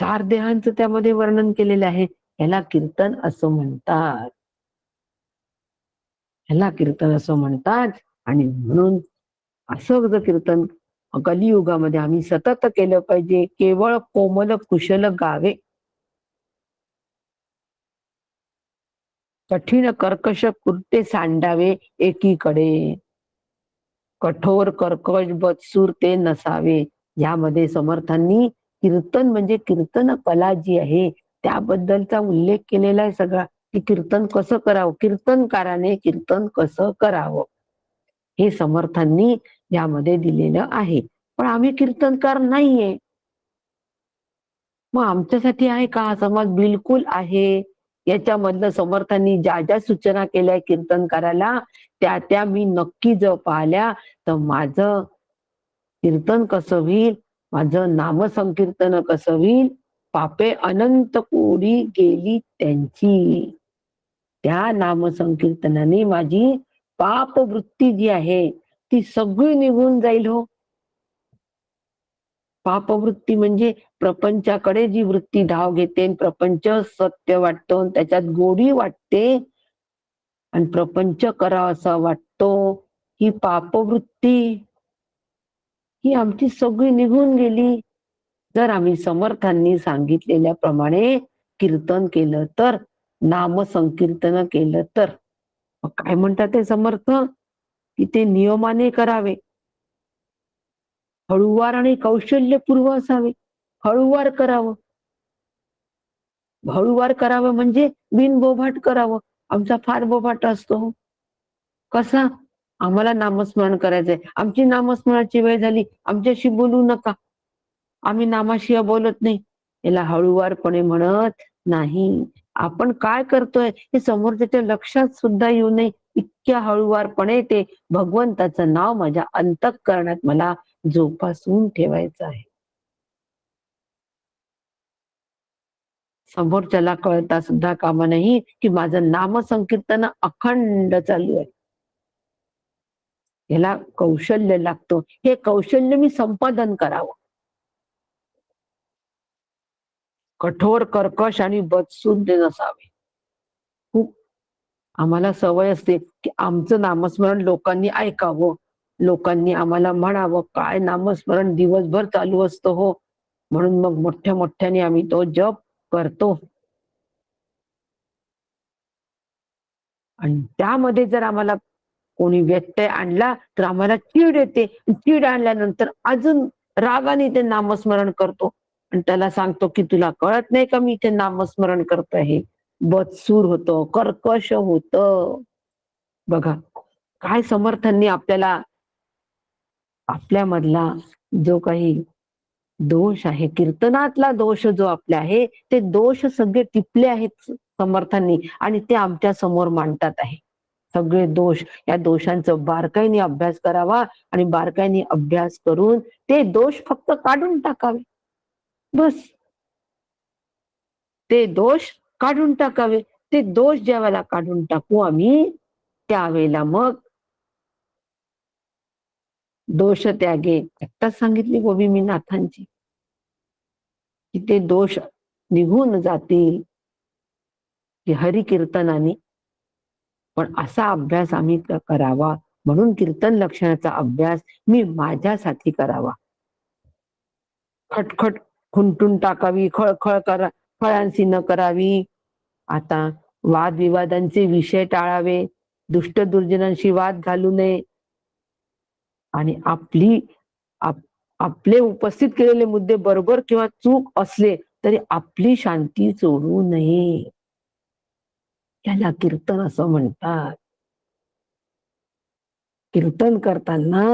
[SPEAKER 1] चार देहांचं त्यामध्ये वर्णन केलेलं आहे. याला कीर्तन असं म्हणतात. ह्याला कीर्तन असं म्हणतात. आणि म्हणून असं जर कीर्तन कलियुगामध्ये आम्ही सतत केलं पाहिजे. केवळ कोमल कुशल गावे, कठीण कर्कश कृत्ये सांडावे एकीकडे, कठोर कर्कश बत्सूर ते नसावे. यामध्ये समर्थांनी कीर्तन म्हणजे कीर्तन कला जी आहे त्याबद्दलचा उल्लेख केलेला आहे सगळा, की कीर्तन कसं करावं, कीर्तनकाराने कीर्तन कसं करावं हे समर्थांनी यामध्ये दिलेलं आहे. पण आम्ही कीर्तनकार नाहीये. मग आमच्यासाठी आहे का हा समाज? बिलकुल आहे. याच्यामधलं समर्थांनी ज्या ज्या सूचना केल्या कीर्तन करायला त्या मी नक्की जर पाहिल्या तर माझं कीर्तन कसं होईल, माझं नामसंकीर्तन कसं होईल, पापे अनंत कोडी गेली त्यांची. त्या नामसंकीर्तनाने माझी पापवृत्ती जी आहे ती सगळी निघून जाईल हो. पापवृत्ती म्हणजे प्रपंचाकडे जी वृत्ती धाव घेते, प्रपंच सत्य वाटतो, त्याच्यात गोडी वाटते आणि प्रपंच करावा असा वाटतो, ही पापवृत्ती ही आमची सगळी निघून गेली. जर आम्ही समर्थांनी सांगितलेल्या प्रमाणे कीर्तन केलं तर, नाम संकीर्तन केलं तर. काय म्हणतात ते समर्थ? की ते नियमाने करावे, हळूवार आणि कौशल्यपूर्व असावे. हळूवार करावं. हळूवार करावं म्हणजे बिनबोभाट करावं. आमचा फार बोभाट असतो. कसा? आम्हाला नामस्मरण करायचंय, आमची नामस्मरणाची वेळ झाली, आमच्याशी बोलू नका, आम्ही नामाशिवाय बोलत नाही. याला हळूवारपणे म्हणत नाही. आपण काय करतोय हे समोरच्याच्या लक्षात सुद्धा येऊ नये इतक्या हळूवारपणे ते भगवंताचं नाव माझ्या अंतःकरणात मला जोपासून ठेवायचं आहे. समोरच्याला कळता सुद्धा कामा नाही की माझं नामसंकीर्तन अखंड चालू आहे. याला कौशल्य लागतो. हे कौशल्य मी संपादन करावं. कठोर कर्कश आणि बदसूद नसावे. खूप आम्हाला सवय असते की आमचं नामस्मरण लोकांनी ऐकावं, लोकांनी आम्हाला म्हणावं. काय नामस्मरण दिवसभर चालू असतं हो. म्हणून मग मोठ्या मोठ्याने आम्ही तो जप करतो. आणि त्यामध्ये जर आम्हाला कोणी व्यत्यय आणला तर आम्हाला चीड येते. चीड आणल्यानंतर अजून रागाने ते नामस्मरण करतो आणि त्याला सांगतो की तुला कळत नाही का मी इथे नामस्मरण करत आहे. बदसूर होतं, कर्कश होतं. बघा काय समर्थांनी आपल्याला आपल्यामधला जो काही दोष आहे, कीर्तनातला दोष जो आपला आहे, ते दोष सगळे टिपले आहेत समर्थांनी आणि ते आमच्या समोर मांडतात आहे. सगळे दोष, या दोषांचं बारकाईने अभ्यास करावा आणि बारकाईने अभ्यास करून ते दोष फक्त काढून टाकावे. बस. ते दोष काढून टाकावे. ते दोष ज्या वेळेला काढून टाकू आम्ही, त्यावेळेला मग दोष त्यागे आत्ताच सांगितली गोविंदनाथांची की ते दोष निघून जातील की हरी कीर्तनाने. पण असा अभ्यास आम्ही करावा म्हणून कीर्तन लक्षणाचा अभ्यास मी माझ्यासाठी करावा. खटखट खुंटून टाकावी, खळखळ करा फळांसी न करावी. आता वादविवादांचे विषय टाळावे, दुष्ट दुर्जनांशी वाद घालू नये आणि आपले उपस्थित केलेले मुद्दे बरोबर किंवा चूक असले तरी आपली शांती चोरू नये. त्याला कीर्तन असं म्हणतात. कीर्तन करताना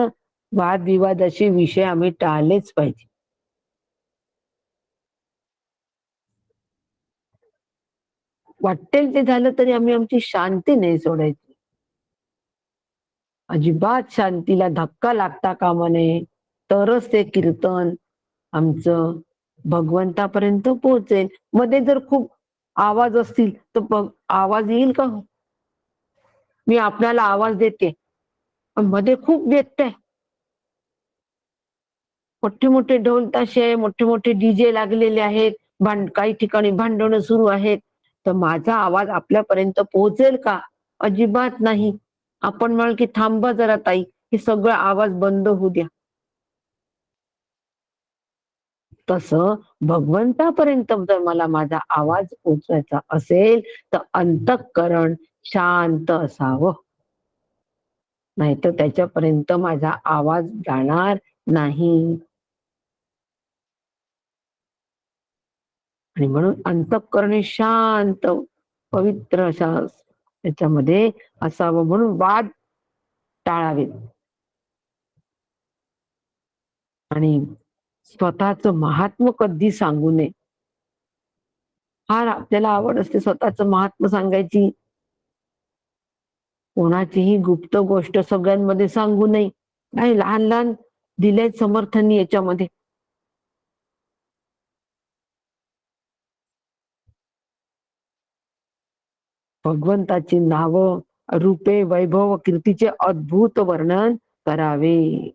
[SPEAKER 1] वादविवादाचे विषय आम्ही टाळलेच पाहिजे. वाटेल ते झालं तरी आम्ही आमची शांती नाही सोडायची. अजिबात शांतीला धक्का लागता कामा नये. तरच ते कीर्तन आमचं भगवंतापर्यंत पोहोचेल. मध्ये जर खूप आवाज असतील तर आवाज येईल का? मी आपल्याला आवाज देते मध्ये खूप व्यत्यय, मोठे मोठे ढोल ताशे, मोठे मोठे डीजे लागलेले आहेत, काही ठिकाणी भांडणं सुरू आहेत, तर माझा आवाज आपल्यापर्यंत पोहोचेल का? अजिबात नाही. आपण म्हणाल की थांबा जरा ताई, हे सगळं आवाज बंद होऊ द्या. तसं भगवंतापर्यंत जर मला माझा आवाज पोहोचवायचा असेल तर अंतःकरण शांत असावं, नाहीतर त्याच्यापर्यंत माझा आवाज जाणार नाही. आणि म्हणून अंतःकरणे शांत पवित्र अशा त्याच्यामध्ये असावं म्हणून वाद टाळावेत. आणि स्वतःच महात्म कधी सांगू नये. फार आपल्याला आवड असते स्वतःच महात्म सांगायची. कोणाचीही गुप्त गोष्ट सगळ्यांमध्ये सांगू नये. नाही लहान लहान दिले समर्थांनी याच्यामध्ये. भगवंताची नाव, रूपे, वैभव, कीर्तीचे अद्भुत वर्णन करावे.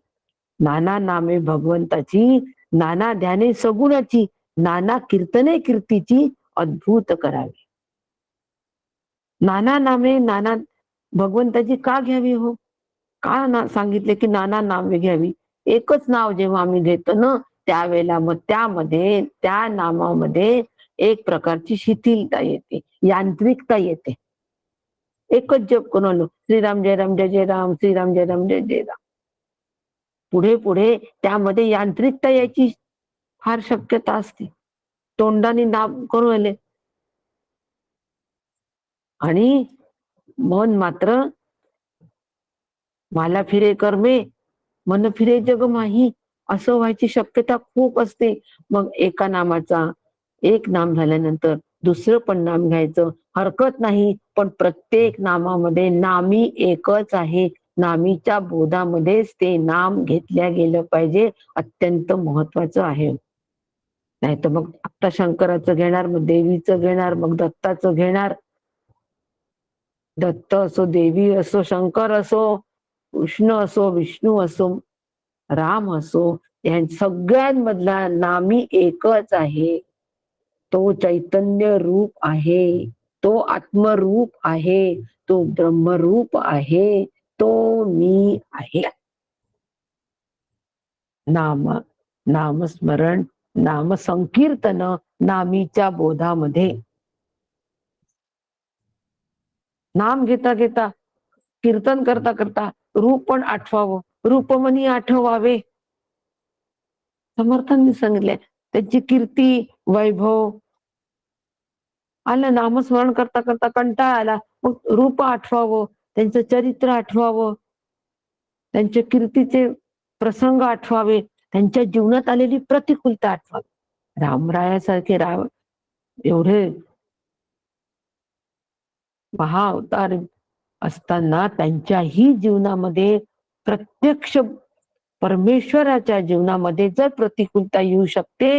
[SPEAKER 1] नाना नामे भगवंताची, नाना ध्याने सगुणाची, नाना कीर्तने कीर्तीची अद्भुत करावी. नाना नामे नाना भगवंताची का घ्यावी हो? का सांगितले की नाना नामे घ्यावी? एकच नाव जेव्हा आम्ही घेतो ना त्यावेळेला मग त्यामध्ये त्या नामामध्ये एक प्रकारची शिथिलता येते, यांत्रिकता येते. एकच जप करून आलो, श्रीराम जय राम जय जय राम, श्रीराम जय राम जय जय राम. पुढे पुढे त्यामध्ये यांत्रिकता यायची फार शक्यता असते. तोंडाने नाम करून आले आणि मन मात्र मला फिरे कर्मे मन फिरे जग माही असं व्हायची शक्यता खूप असते. मग एका नामाचा एक नाम झाल्यानंतर दुसरं पण नाम घ्यायचं हरकत नाही, पण प्रत्येक नामामध्ये नामी एकच आहे. नामीच्या बोधामध्येच ते नाम घेतल्या गेलं पाहिजे. अत्यंत महत्वाचं आहे. नाही तर मग आता शंकराचं घेणार, मग देवीचं घेणार, मग दत्ताचं घेणार. दत्त असो, देवी असो, शंकर असो, कृष्ण असो, विष्णू असो, राम असो, या सगळ्यांमधला नामी एकच आहे. तो चैतन्य रूप आहे, तो आत्मरूप आहे, तो ब्रह्मरूप आहे, तो मी आहे. नामस्मरण, नाम संकीर्तन नामीच्या बोधामध्ये नाम घेता घेता, कीर्तन करता करता रूप पण आठवावं, रूपमनी आठवावे. समर्थांनी सांगितले त्यांची कीर्ती, वैभव आलं. नामस्मरण करता करता कंटाळा आला, मग रूप आठवावं, त्यांचं चरित्र आठवावं, त्यांच्या कीर्तीचे प्रसंग आठवावे, त्यांच्या जीवनात आलेली प्रतिकूलता आठवावी. रामरायासारखे राम एवढे महाअवतार असताना त्यांच्याही जीवनामध्ये प्रत्यक्ष परमेश्वराच्या जीवनामध्ये जर प्रतिकूलता येऊ शकते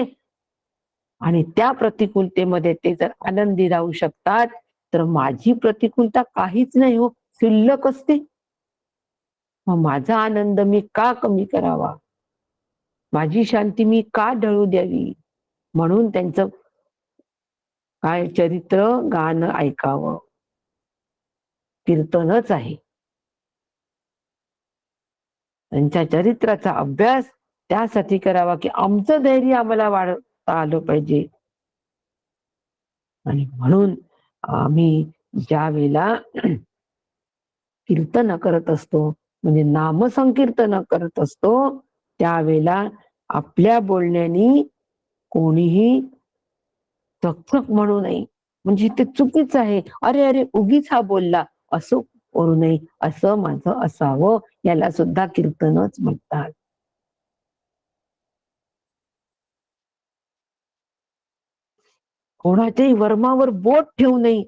[SPEAKER 1] आणि त्या प्रतिकूलतेमध्ये ते जर आनंदी राहू शकतात, तर माझी प्रतिकूलता काहीच नाही हो, शिल्लक असते. मग माझा आनंद मी का कमी करावा, माझी शांती मी का ढळू द्यावी. म्हणून त्यांचं काय चरित्र गाणं ऐकावं, कीर्तनच आहे. त्यांच्या चरित्राचा अभ्यास त्यासाठी करावा की आमचं धैर्य आम्हाला वाढवता आलं पाहिजे. आणि म्हणून आम्ही ज्या वेळेला कीर्तन करत असतो, म्हणजे नामसंकीर्तन करत असतो, त्यावेळेला आपल्या बोलण्यानी कोणीही चकचक म्हणू नये, म्हणजे ते चुकीचं आहे, अरे अरे उगीच हा बोलला, असं करू नये. असं माझं असावं, याला सुद्धा कीर्तनच म्हणतात. कोणाच्याही वर्मावर बोट ठेवू नये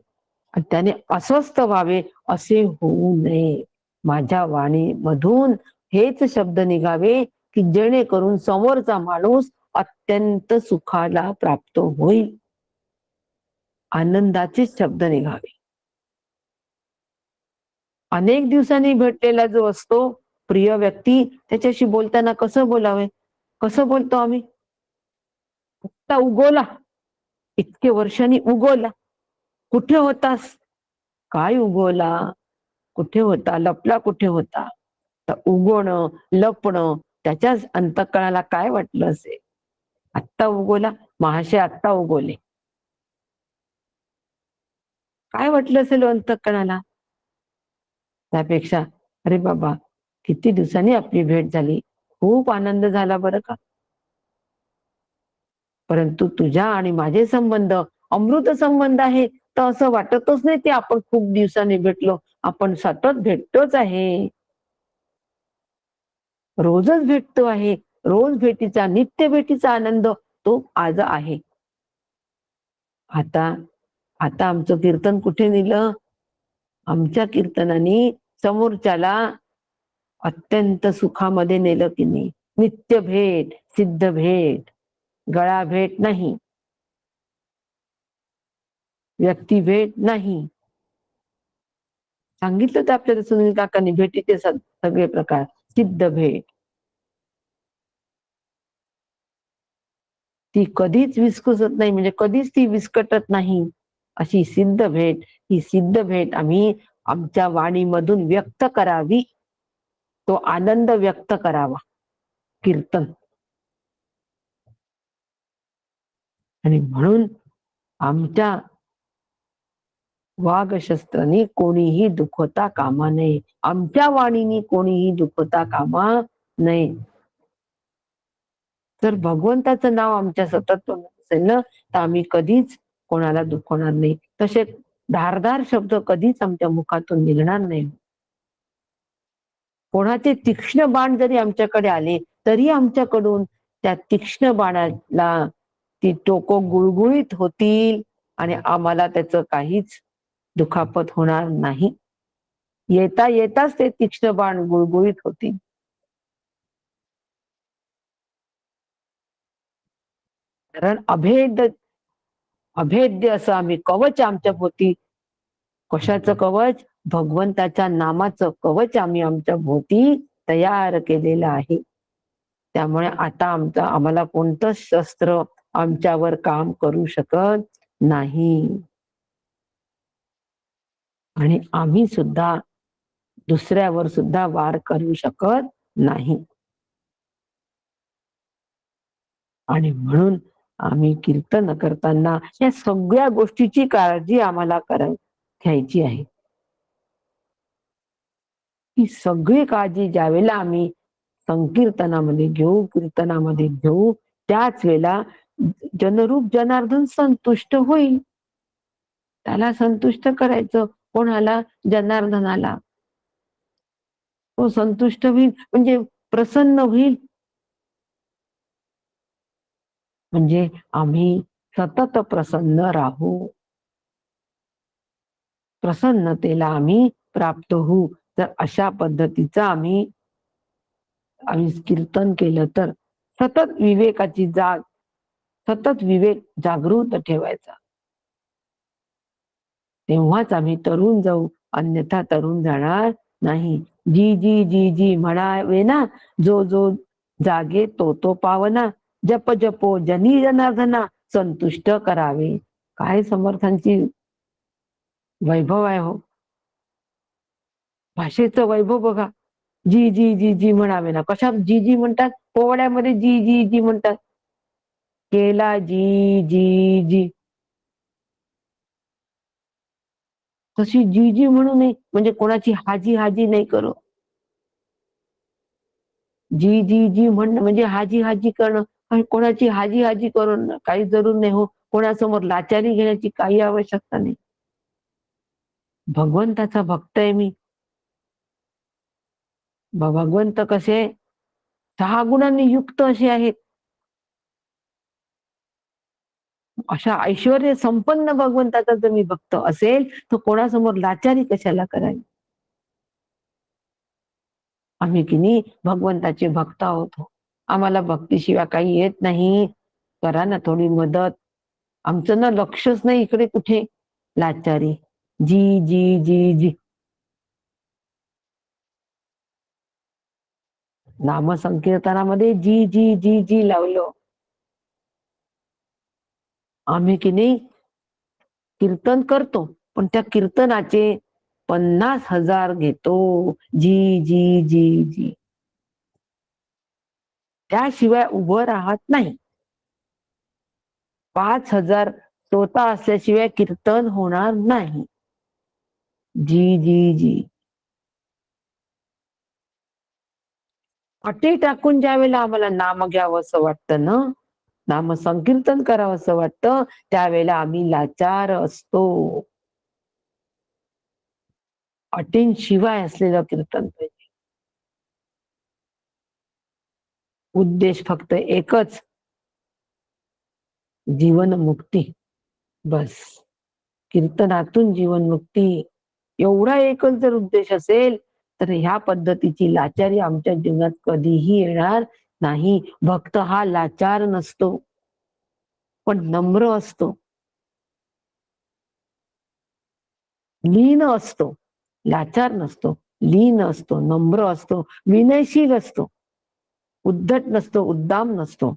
[SPEAKER 1] आणि त्याने अस्वस्थ व्हावे, असे होऊ नये. माझ्या वाणीमधून हेच शब्द निघावे की जेणेकरून समोरचा माणूस अत्यंत सुखाला प्राप्त होईल. आनंदाचे शब्द निघावे. अनेक दिवसांनी भेटलेला जो असतो प्रिय व्यक्ती, त्याच्याशी बोलताना कसं बोलावे, कसं बोलतो आम्ही, आता उगवला, इतके वर्षांनी उगवला, कुठे होतास, काय उगवला, कुठे होता, लपला कुठे होता. तर उगवणं, लपणं, त्याच्याच अंतःकरणाला काय वाटलं असेल, आत्ता उगवला, महाशय आत्ता उगवले, काय वाटलं असेल अंतःकरणाला. त्यापेक्षा अरे बाबा, किती दिवसांनी आपली भेट झाली, खूप आनंद झाला बरं का. परंतु तुझ्या आणि माझे संबंध अमृत संबंध आहे, तर असं वाटतच नाही ते आपण खूप दिवसांनी भेटलो, आपण सतत भेटतोच आहे, रोजच भेटतो आहे. रोज भेटीचा, नित्य भेटीचा आनंद तो आज आहे. आता आता आमचं कीर्तन कुठे नेलं, आमच्या कीर्तनाने समोरच्याला अत्यंत सुखामध्ये नेलं की नाही. नित्य भेट, सिद्ध भेट, गळा भेट नाही, व्यक्ती भेट नाही. सांगितलं तर आपल्याला सुनील काकांनी भेटीचे सगळे प्रकार. सिद्ध भेट ती कधीच विस्कटत नाही, म्हणजे कधीच ती विस्कटत नाही. अशी सिद्ध भेट, ही सिद्ध भेट आम्ही आमच्या वाणीमधून व्यक्त करावी, तो आनंद व्यक्त करावा, कीर्तन. आणि म्हणून आमच्या वागशस्त्रांनी कोणीही दुखवता कामा नये, आमच्या वाणीनी कोणीही दुखवता कामा नये. जर भगवंताचं नाव आमच्या सतत तोंडात असेल ना, तर आम्ही कधीच कोणाला दुखवणार नाही. तसे धारदार शब्द कधीच आमच्या मुखातून निघणार नाही. कोणाचे तीक्ष्ण बाण जरी आमच्याकडे आले, तरी आमच्याकडून त्या तीक्ष्ण बाणाला ती टोकं गुळगुळीत होतील आणि आम्हाला त्याचं काहीच दुखापत होणार नाही. येता येताच ते तीक्ष्ण बाण गुळगुळीत होतील. कारण अभेद्य असं आम्ही कवच आमच्या भोवती, कशाचं कवच, भगवंताच्या नामाचं कवच आम्ही आमच्या भोवती तयार केलेलं आहे. त्यामुळे आता आम्हाला कोणतंच शस्त्र आमच्यावर काम करू शकत नाही. आणि आम्ही सुद्धा दुसऱ्यावर सुद्धा वार करू शकत नाही. आणि म्हणून आम्ही कीर्तन करताना या सगळ्या गोष्टीची काळजी आम्हाला घ्यायची आहे. ही सगळी काळजी ज्यावेळेला आम्ही संकीर्तनामध्ये घेऊ, कीर्तनामध्ये घेऊ, त्याच वेळेला जनरूप जनार्दन संतुष्ट होईल. त्याला संतुष्ट करायचं. कोणाला? जनार्दनाला. तो संतुष्ट होईल म्हणजे प्रसन्न होईल. म्हणजे आम्ही सतत प्रसन्न राहू. प्रसन्नतेला आम्ही प्राप्त होऊ. तर अशा पद्धतीचं आम्ही कीर्तन केलं तर सतत विवेकाची सतत विवेक जागृत ठेवायचा. तेव्हाच आम्ही तरुण जाऊ, अन्यथा तरुण जाणार नाही. जी जी जी जी म्हणावे ना, जो जो जागे तो तो पावना, जप जपो जनी जनार्दना, संतुष्ट करावे. काय समर्थांची वैभव आहे हो. भाषेचं वैभव बघा. जी जी जी जी म्हणावे ना. कशात जी जी म्हणतात? पोवड्यामध्ये जी जी जी म्हणतात. केला जी जी जी. तशी जी जी म्हणू नये म्हणजे कोणाची हाजी हाजी नाही करू. जी जी जी म्हणणं म्हणजे हाजी हाजी करणं. आणि कोणाची हाजी हाजी करून काही जरूर नाही हो. कोणासमोर लाचारी घेण्याची काही आवश्यकता नाही. भगवंताचा भक्त आहे मी. भगवंत कसे 6 गुणांनी युक्त असे आहेत. अशा ऐश्वर्य संपन्न भगवंताचा जर मी भक्त असेल तर कोणासमोर लाचारी कशाला करावी. आम्ही की नाही भगवंताचे भक्त आहोत हो. आम्हाला भक्तीशिवाय काही येत नाही. करा ना थोडी मदत. आमचं ना लक्षच नाही इकडे कुठे. लाचारी. जी जी जी जी. नामसंकीर्तनामध्ये जी जी जी जी लावलं. आम्ही की नाही कीर्तन करतो पण त्या कीर्तनाचे 50,000 घेतो. जी जी जी जी. त्याशिवाय उभं राहत नाही. 5,000 तोता असल्याशिवाय कीर्तन होणार नाही. जी जी जी. अटी टाकून ज्या वेळेला आम्हाला नाम घ्यावं असं वाटतं ना, नाम संकीर्तन करावं असं वाटतं, त्यावेळेला आम्ही लाचार असतो. अटींशिवाय असलेलं कीर्तन पाहिजे. उद्देश फक्त एकच, जीवनमुक्ती. बस. कीर्तनातून जीवनमुक्ती. एवढा एकच जर उद्देश असेल, तर ह्या पद्धतीची लाचारी आमच्या जीवनात कधीही येणार नाही. भक्त हा लाचार नसतो, पण नम्र असतो. लीन असतो. लाचार नसतो, लीन असतो, नम्र असतो, विनयशील असतो, उद्धट नसतो, उद्दाम नसतो.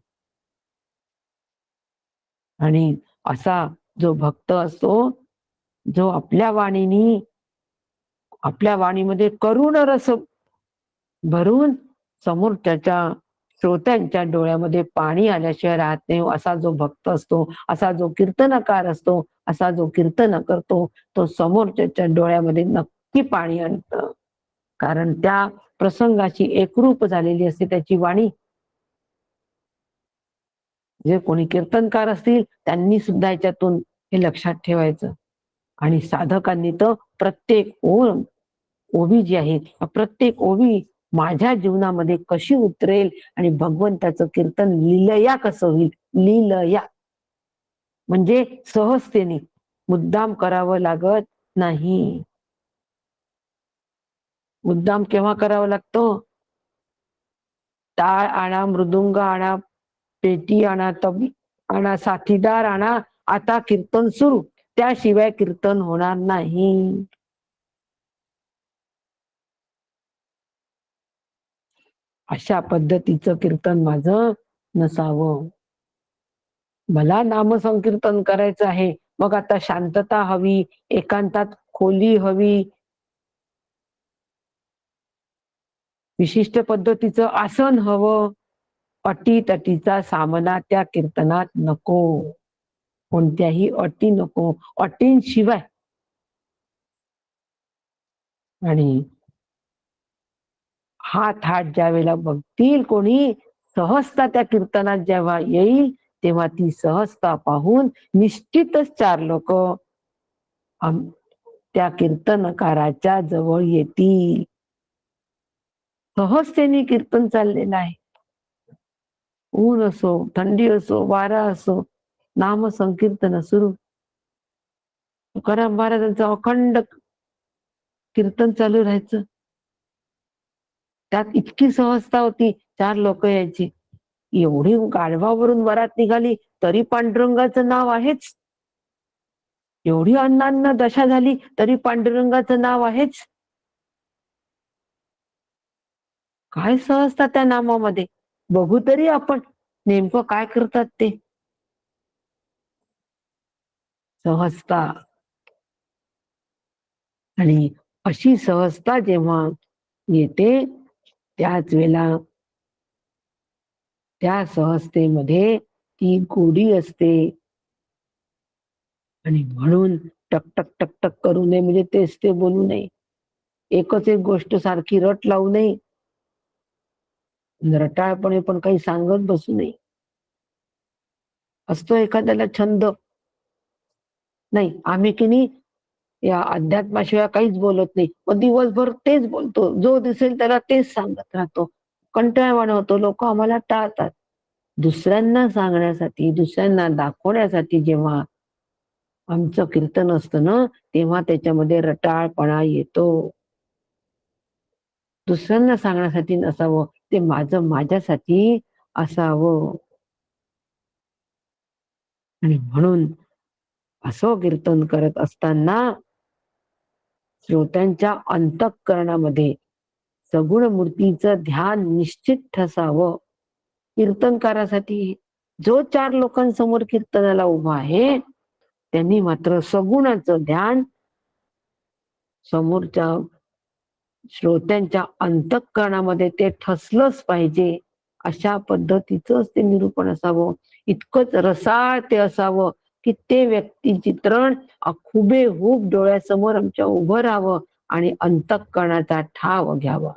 [SPEAKER 1] आणि असा जो भक्त असतो, जो आपल्या वाणीमध्ये करुण रस भरून समोरच्याच्या श्रोत्यांच्या डोळ्यामध्ये पाणी आल्याशिवाय राहत नाही, असा जो भक्त असतो, असा जो कीर्तनकार असतो, असा जो कीर्तन करतो, तो समोरच्याच्या डोळ्यामध्ये नक्की पाणी आणतं. कारण त्या प्रसंगाची एकरूप झालेली असते त्याची वाणी. जे कोणी कीर्तनकार असतील त्यांनी सुद्धा याच्यातून हे लक्षात ठेवायचं. आणि साधकांनी तर प्रत्येक ओवी जी आहे, प्रत्येक ओवी माझ्या जीवनामध्ये कशी उतरेल आणि भगवंताचं कीर्तन लीलया कसं होईल, लीलया म्हणजे सहजतेने, मुद्दाम करावं लागत नाही. मुद्दाम केव्हा करावं लागतो? टाळ आणा, मृदुंग आणा, पेटी आणा, तबला आणा, साथीदार आणा, आता कीर्तन सुरू. त्याशिवाय कीर्तन होणार नाही. अशा पद्धतीचं कीर्तन माझं नसावं. मला नामसंकीर्तन करायचं आहे. मग आता शांतता हवी, एकांतात खोली हवी, विशिष्ट पद्धतीचं आसन हवं. अटी-तटीचा सामना त्या कीर्तनात नको. कोणत्याही अटी नको. अटींशिवाय आणि हात हात ज्या वेळेला बघतील कोणी, सहजता त्या कीर्तनात जेव्हा येईल तेव्हा ती सहजता पाहून निश्चितच 4 लोक त्या कीर्तनकाराच्या जवळ येतील. सहजतेने कीर्तन चाललेलं आहे. ऊन असो, थंडी असो, वारा असो, नाम संकीर्तन सुरू. तुकाराम महाराजांचं अखंड कीर्तन चालू राहायचं. त्यात इतकी सहजता होती, 4 लोक यायची. एवढी गाढवावरून वरात निघाली तरी पांडुरंगाचं नाव आहेच. एवढी अन्नान्न दशा झाली तरी पांडुरंगाचं नाव आहेच. काय सहजता त्या नामामध्ये. बघू तरी आपण नेमकं काय करतात ते. सहजता. आणि अशी सहजता जेव्हा येते त्याच वेळेला त्या सहजतेमध्ये ती गोडी असते. आणि म्हणून टकटक टकटक करू नये, म्हणजे तेच ते बोलू नये. एकच एक गोष्ट सारखी रट लावू नये. रटाळपणे पण काही सांगत बसू नये. असतो एखाद्याला छंद, नाही आम्ही की नाही या अध्यात्माशिवाय काहीच बोलत नाही, मग दिवसभर तेच बोलतो, जो दिसेल त्याला तेच सांगत राहतो, कंटाळवाणा होतो, लोक आम्हाला टाळतात. दुसऱ्यांना सांगण्यासाठी, दुसऱ्यांना दाखवण्यासाठी जेव्हा आमचं कीर्तन असतं ना, तेव्हा त्याच्यामध्ये रटाळपणा येतो. दुसऱ्यांना सांगण्यासाठी नसावं, ते माझं माझ्यासाठी असावं. आणि म्हणून असं कीर्तन करत असताना श्रोत्यांच्या अंतःकरणामध्ये सगुण मूर्तीचं ध्यान निश्चित ठसावं. कीर्तनकारासाठी जो 4 लोकांसमोर कीर्तनाला उभा आहे त्यांनी मात्र सगुणाचं ध्यान समोरच्या श्रोत्यांच्या अंतःकरणामध्ये ते ठसलंच पाहिजे. अशा पद्धतीचंच ते निरूपण असावं. इतकंच रसाळ ते असावं की ते व्यक्तिचित्रण हुबेहूब डोळ्यासमोर आमच्या उभं राहावं आणि अंतःकरणाचा ठाव घ्यावा.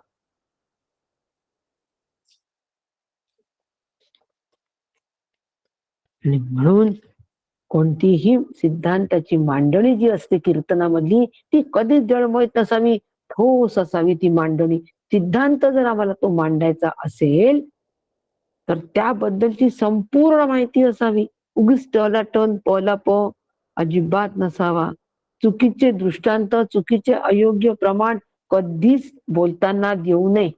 [SPEAKER 1] आणि म्हणून कोणतीही सिद्धांताची मांडणी जी असते कीर्तनामधली ती कधीच जळमळत नसावी, ठोस असावी ती मांडणी. सिद्धांत जर आम्हाला तो मांडायचा असेल तर त्याबद्दलची संपूर्ण माहिती असावी. उगीच टला टन पला प अजिबात नसावा. चुकीचे दृष्टांत, चुकीचे अयोग्य प्रमाण कधीच बोलताना देऊ नये.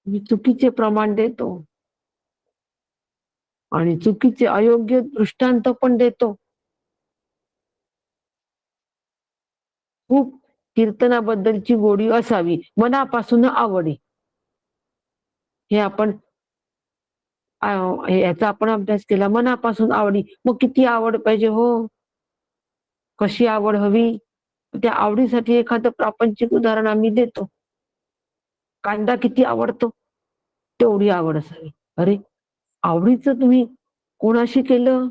[SPEAKER 1] मी चुकीचे प्रमाण देतो आणि चुकीचे अयोग्य दृष्टांत पण देतो. खूप कीर्तनाबद्दलची गोडी असावी, मनापासून आवडी. हे आपण याचा आपण अभ्यास केला, मनापासून आवडी. मग किती आवड पाहिजे हो, कशी आवड हवी, त्या आवडीसाठी एखादं प्रापंचिक उदाहरण आम्ही देतो. कांदा किती आवडतो तेवढी आवड असावी. अरे आवडीचं तुम्ही कोणाशी केलं,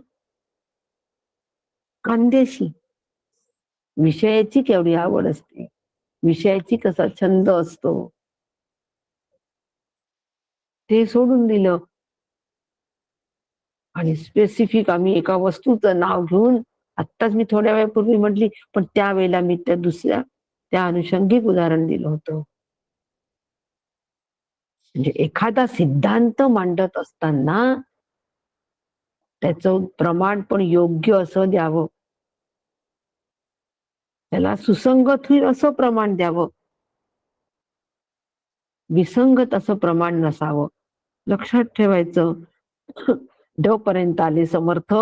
[SPEAKER 1] कांद्याशी. विषयाची केवढी आवड असते, विषयाची कसा छंद असतो, ते सोडून दिलं आणि स्पेसिफिक आम्ही एका वस्तूचं नाव घेऊन, आत्ताच मी थोड्या वेळापूर्वी म्हटली, पण त्यावेळेला मी त्या दुसऱ्या त्या अनुषंगिक उदाहरण दिलं होतं. म्हणजे एखादा सिद्धांत मांडत असताना त्याचं प्रमाण पण योग्य असं द्यावं, त्याला सुसंगत होईल असं प्रमाण द्यावं, विसंगत असं प्रमाण नसावं. लक्षात ठेवायचं. ढ पर्यंत आले समर्थ,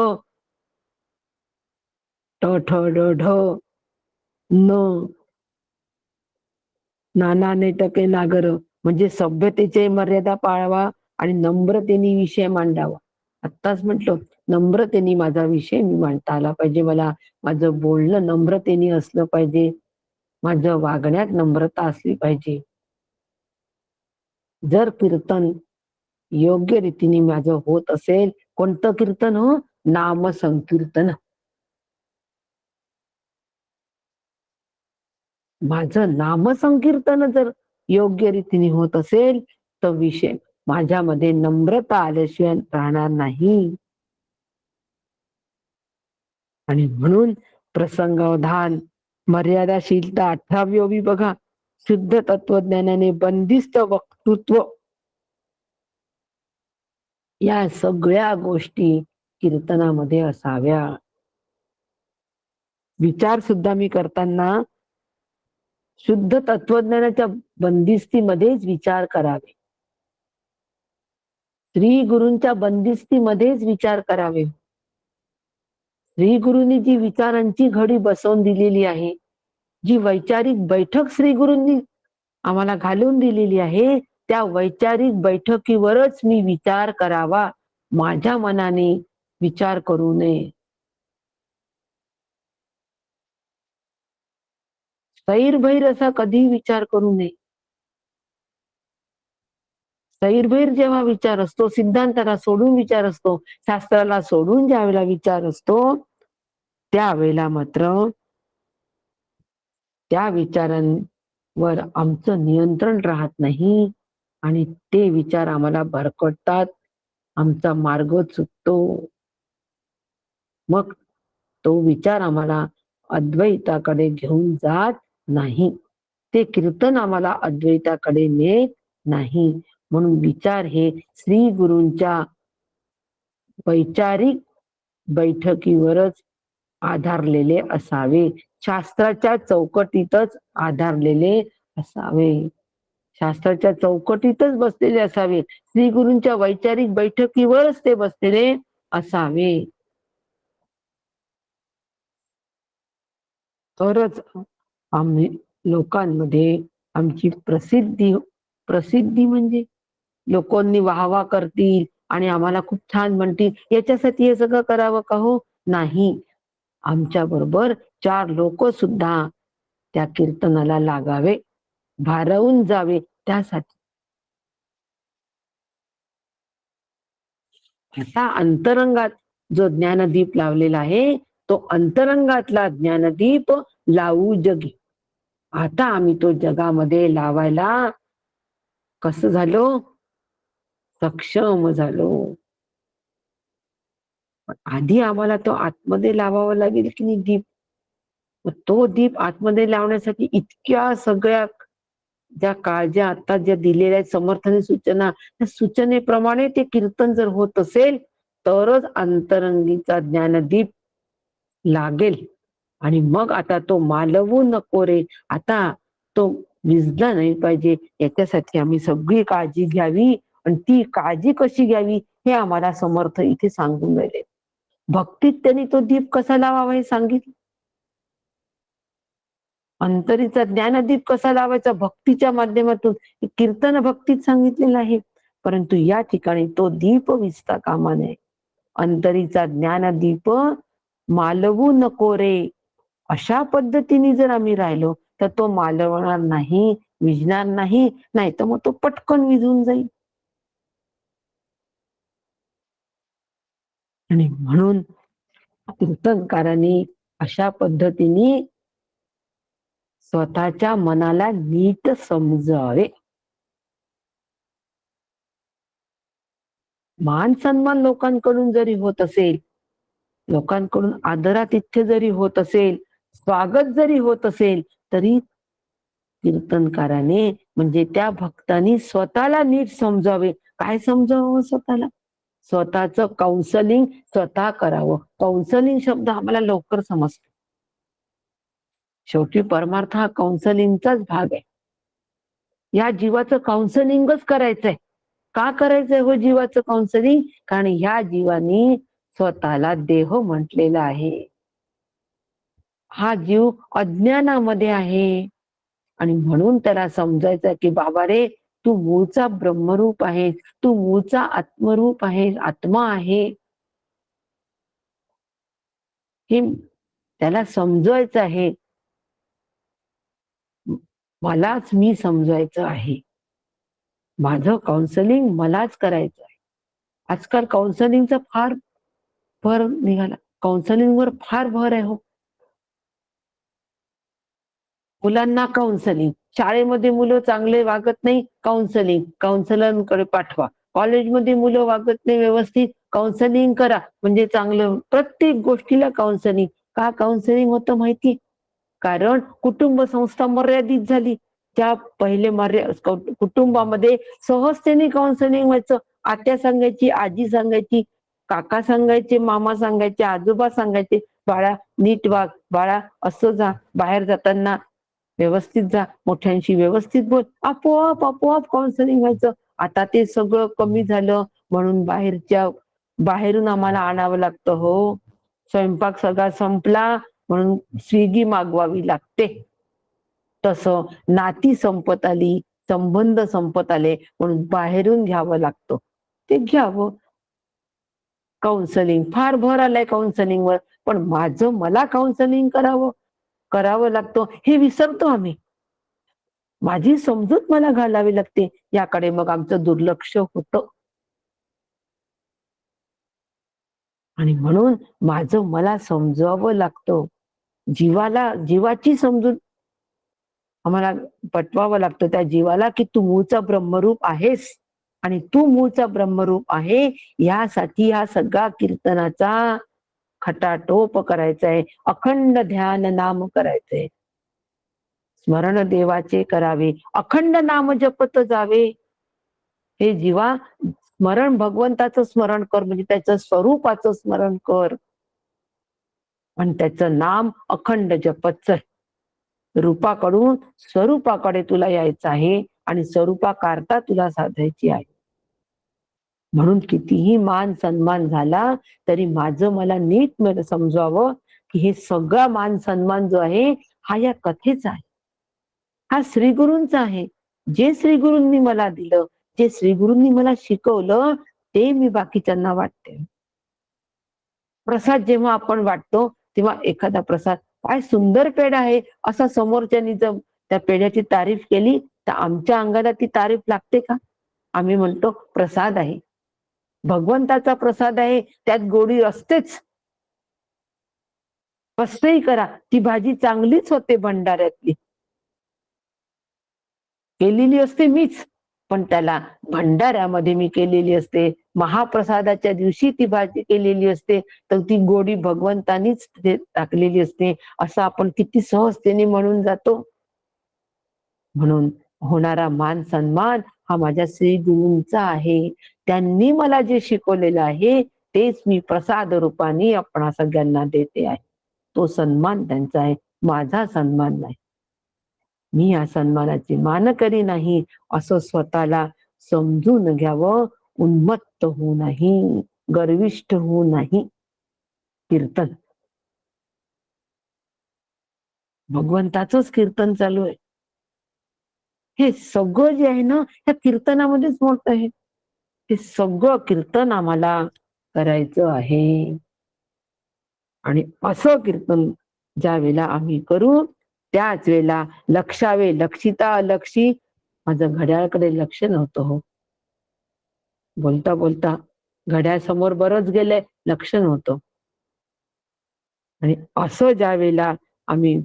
[SPEAKER 1] ठ ठ ड ढ न नाना नेटके नागर, म्हणजे सभ्यतेचे मर्यादा पाळावा आणि नम्रतेने विषय मांडावा. आत्ताच म्हटलं, नम्रतेने माझा विषय मी मांडता आला पाहिजे, मला माझं बोलणं नम्रतेने असलं पाहिजे, माझं वागण्यात नम्रता असली पाहिजे. जर कीर्तन योग्य रीतीने माझं होत असेल, कोणतं कीर्तन हो, नाम संकीर्तन. माझं नामसंकीर्तन जर योग्य रीतीने होत असेल तर विषय माझ्यामध्ये नम्रता आल्याशिवाय राहणार नाही. आणि म्हणून प्रसंगावधान, मर्यादाशीलता 18वी ओवी बघा, शुद्ध तत्वज्ञानाने बंदिस्त वक्तृत्व, या सगळ्या गोष्टी कीर्तनामध्ये असाव्या. विचार सुद्धा मी करताना शुद्ध तत्वज्ञानाच्या बंदिस्तीमध्येच विचार करावे. श्री गुरूंच्या बंदिस्तीमध्येच विचार करावे. श्री गुरूंनी जी विचारांची घडी बसवून दिलेली आहे, जी वैचारिक बैठक श्री गुरूंनी आम्हाला घालून दिलेली आहे, त्या वैचारिक बैठकीवरच मी विचार करावा. माझ्या मनाने विचार करू नये. सैरभैर असा कधी विचार करू नये. सैरभैर जेव्हा विचार असतो, सिद्धांताला सोडून विचार असतो, शास्त्राला सोडून ज्या वेळेला विचार असतो, त्यावेळेला मात्र त्या विचारांवर आमचं नियंत्रण राहत नाही आणि ते विचार आम्हाला भरकटतात, आमचा मार्ग चुकतो. मग तो विचार आम्हाला अद्वैताकडे घेऊन जात नाही. ते कीर्तन आम्हाला अद्वैताकडे नेत नाही. म्हणून विचार हे श्री गुरूंच्या वैचारिक बैठकीवरच आधारलेले असावे. शास्त्राच्या चौकटीतच आधारलेले असावे. शास्त्राच्या चौकटीतच बसलेले असावे. श्री गुरूंच्या वैचारिक बैठकीवरच ते बसलेले असावे. तरच आम्ही लोकांमध्ये आमची प्रसिद्धी प्रसिद्धी म्हणजे लोकांनी वाहवा करतील आणि आम्हाला खूप छान म्हणतील, याच्यासाठी हे सगळं करावं का हो? नाही. आमच्या बरोबर 4 लोक सुद्धा त्या कीर्तनाला लागावे, भारावून जावे त्यासाठी. आता अंतरंगात जो ज्ञानदीप लावलेला आहे, तो अंतरंगातला ज्ञानदीप लावू जगी. आता आम्ही तो जगामध्ये लावायला कसं झालो? सक्षम झालो. आधी आम्हाला तो आतमध्ये लावावा लागेल की नाही दीप. तो दीप आतमध्ये लावण्यासाठी इतक्या सगळ्या ज्या काळज्या आता ज्या दिलेल्या आहेत समर्थाने सूचना, त्या सूचनेप्रमाणे ते कीर्तन जर होत असेल तरच अंतरंगीचा ज्ञानदीप लागेल. आणि मग आता तो मालवू नको रे, आता तो विजला नाही पाहिजे, याच्यासाठी आम्ही सगळी काळजी घ्यावी. आणि ती काळजी कशी घ्यावी हे आम्हाला समर्थ इथे सांगून राहिले. भक्तीत त्यांनी तो दीप कसा लावावा हे सांगितलं. अंतरीचा ज्ञानदीप कसा लावायचा भक्तीच्या माध्यमातून, कीर्तन भक्तीत सांगितलेलं आहे. परंतु या ठिकाणी तो दीप विजता कामा नये. अंतरीचा ज्ञानदीप मालवू नको रे, अशा पद्धतीने जर आम्ही राहिलो तर तो मालवणार नाही, विझणार नाही. नाही तर मग तो पटकन विझून जाईल. आणि म्हणून कीर्तनकारांनी अशा पद्धतीने स्वतःच्या मनाला नीट समजावे. मान सन्मान लोकांकडून जरी होत असेल, लोकांकडून आदरातिथ्य जरी होत असेल, स्वागत जरी होत असेल, तरी कीर्तनकाराने म्हणजे त्या भक्तांनी स्वतःला नीट समजावे. काय समजावं स्वतःला? स्वतःच काउन्सलिंग स्वतः करावं. काउन्सलिंग शब्द आम्हाला लवकर समजतो. शेवटी परमार्थ हा काउन्सलिंगचाच भाग आहे. या जीवाचं काउन्सलिंगच करायचंय. का करायचंय हो जीवाचं काउन्सलिंग? कारण ह्या जीवानी स्वतःला देह म्हटलेला आहे. हा जीव अज्ञानामध्ये आहे आणि म्हणून त्याला समजायचं की बाबा रे, तू मूळचा ब्रह्मरूप आहेस, तू मूळचा आत्मरूप आहेस, आत्मा आहे. हे त्याला समजवायचं आहे. मलाच मी समजवायचं आहे. माझं काउन्सलिंग मलाच करायचं आहे. आजकाल काउन्सलिंगचा फार भर निघाला. काउन्सलिंगवर फार भर आहे हो. मुलांना काउन्सलिंग. शाळेमध्ये मुलं चांगले वागत नाही, काउन्सलिंग, काउन्सलरकडे पाठवा. कॉलेजमध्ये मुलं वागत नाही व्यवस्थित, काउन्सलिंग करा म्हणजे चांगलं. प्रत्येक गोष्टीला काउन्सलिंग. का काउन्सलिंग होतं माहिती? कारण कुटुंब संस्था मर्यादित झाली. त्या पहिले कुटुंबामध्ये सहजतेने काउन्सलिंग व्हायचं. आत्या सांगायची, आजी सांगायची, काका सांगायचे, मामा सांगायचे, आजोबा सांगायचे, बाळा नीट वाग, बाळा असं जा, बाहेर जाताना व्यवस्थित जा, मोठ्यांशी व्यवस्थित बोल. आपोआप आपोआप काउन्सिलिंग व्हायचं. आता ते सगळं कमी झालं म्हणून बाहेरून आम्हाला आणावं लागतं. हो, स्वयंपाक सगळा संपला म्हणून स्विगी मागवावी लागते. तसं नाती संपत आली, संबंध संपत आले म्हणून बाहेरून घ्यावं लागतं. ते घ्यावं. काउन्सलिंग फार भर आलाय काउन्सलिंगवर, पण मला काउन्सलिंग करावं लागतं हे विसरतो आम्ही. माझी समजूत मला घालावी लागते, याकडे मग आमचं दुर्लक्ष होतं. आणि म्हणून मला समजावं लागतं. जीवाची समजूत आम्हाला पटवावं लागतं त्या जीवाला, की तू मूळचा ब्रह्मरूप आहेस आणि तू मूळचा ब्रह्मरूप आहे. यासाठी हा सगळा कीर्तनाचा खटाटोप करायचा आहे. अखंड ध्यान नाम करायचंय. स्मरण देवाचे करावे, अखंड नाम जपत जावे. हे जीवा स्मरण, भगवंताचं स्मरण कर म्हणजे त्याचं स्वरूपाचं स्मरण कर आणि त्याचं नाम अखंड जपत चल. रूपाकडून स्वरूपाकडे तुला यायचं आहे आणि स्वरूपाकारता तुला साधायची आहे. म्हणून कितीही मान सन्मान झाला तरी मला नीट समजावं की हे सगळा मान सन्मान जो आहे हा या कथेचा आहे, हा श्रीगुरूंचा आहे. जे श्रीगुरूंनी मला दिलं, जे श्रीगुरूंनी मला शिकवलं ते मी बाकीच्यांना वाटते. प्रसाद जेव्हा आपण वाटतो तेव्हा एखादा प्रसाद काय सुंदर पेढा आहे असा समोरच्यानी जर त्या पेढ्याची तारीफ केली तर आमच्या अंगाला ती तारीफ लागते का? आम्ही म्हणतो प्रसाद आहे, भगवंताचा प्रसाद आहे, त्यात गोडी असतेच. कसंही करा ती भाजी चांगलीच होते भंडाऱ्यातली, केलेली असते मीच, पण त्याला भंडाऱ्यामध्ये मी केलेली असते. महाप्रसादाच्या दिवशी ती भाजी केलेली असते, तर ती गोडी भगवंतानीच टाकलेली असते असं आपण किती सहजतेने म्हणून जातो. म्हणून होणारा मान सन्मान हा माझ्या श्री गुरूंचा आहे. त्यांनी मला जे शिकवलेलं आहे तेच मी प्रसाद रूपाने आपणा सगळ्यांना देते आहे. तो सन्मान त्यांचा आहे, माझा सन्मान नाही. मी या सन्मानाची मानकरी नाही असं स्वतःला समजून घ्यावं. उन्मत्त होऊ नाही, गर्विष्ठ होऊ नाही. कीर्तन भगवंताचंच कीर्तन चालू आहे. हे सगळं जे आहे ना त्या कीर्तनामध्येच मोठं आहे. ते सगळं कीर्तन आम्हाला करायचं आहे. आणि असं कीर्तन ज्या वेळेला आम्ही करू त्याच वेळेला लक्षावे, लक्षिता अलक्षी. माझं घड्याळकडे लक्ष नव्हतं हो. बोलता बोलता घड्याळ समोर बरंच गेलंय, लक्ष नव्हतं. आणि असं ज्या वेळेला आम्ही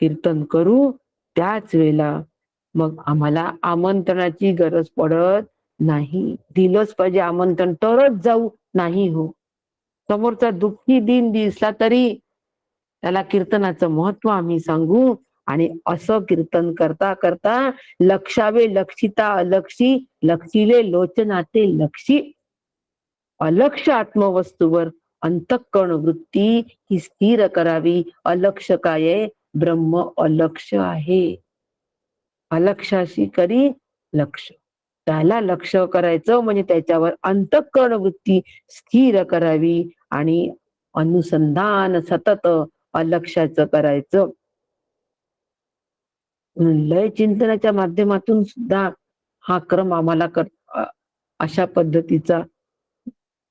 [SPEAKER 1] कीर्तन करू त्याच वेळेला मग आम्हाला आमंत्रणाची गरज पडत नाही. दिलंच पाहिजे आमंत्रण तरच जाऊ, नाही हो. समोरचा दुःखी दिन दिसला तरी त्याला कीर्तनाचं महत्व आम्ही सांगू. आणि असं कीर्तन करता करता लक्षावे, लक्षिता अलक्षी, लक्षिले लोचनाते लक्षी. अलक्ष आत्मवस्तूवर अंतःकरण वृत्ती ही स्थिर करावी. अलक्ष काय? ब्रह्म अलक्ष आहे. अलक्षाशी करी लक्ष. त्याला लक्ष करायचं म्हणजे त्याच्यावर अंतःकरण वृत्ती स्थिर करावी आणि अनुसंधान सतत अलक्षाचं करायचं. लय चिंतनाच्या माध्यमातून सुद्धा हा क्रम आम्हाला अशा पद्धतीचा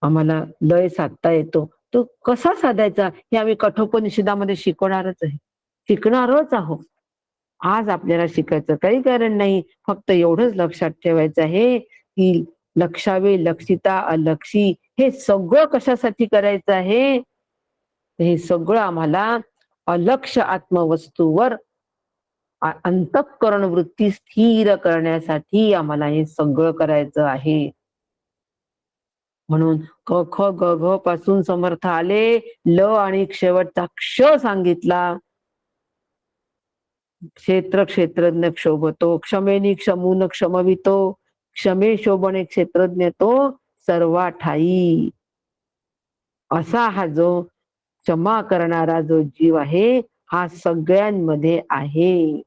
[SPEAKER 1] आम्हाला लय साधता येतो. तो कसा साधायचा हे आम्ही कठोपनिषदामध्ये शिकणारच आहोत. आज आपल्याला शिकायचं काही कारण नाही. फक्त एवढंच लक्षात ठेवायचं आहे की लक्षावे, लक्षिता अलक्षी हे सगळं कशासाठी करायचं आहे? हे सगळं आम्हाला अलक्ष आत्मवस्तूवर अंतःकरण वृत्ती स्थिर करण्यासाठी आम्हाला हे सगळं करायचं आहे. म्हणून क ख ग घ पासून समर्थ आले, ल आणि शेवटचा क्ष सांगितला. क्षेत्र क्षेत्रज्ञ क्षोभतो, क्षमेनी क्षमून क्षमवितो, क्षमे शोभणे क्षेत्रज्ञ तो सर्वा ठाई. असा हा जो क्षमा करणारा जो जीव आहे हा सगळ्यांमध्ये आहे.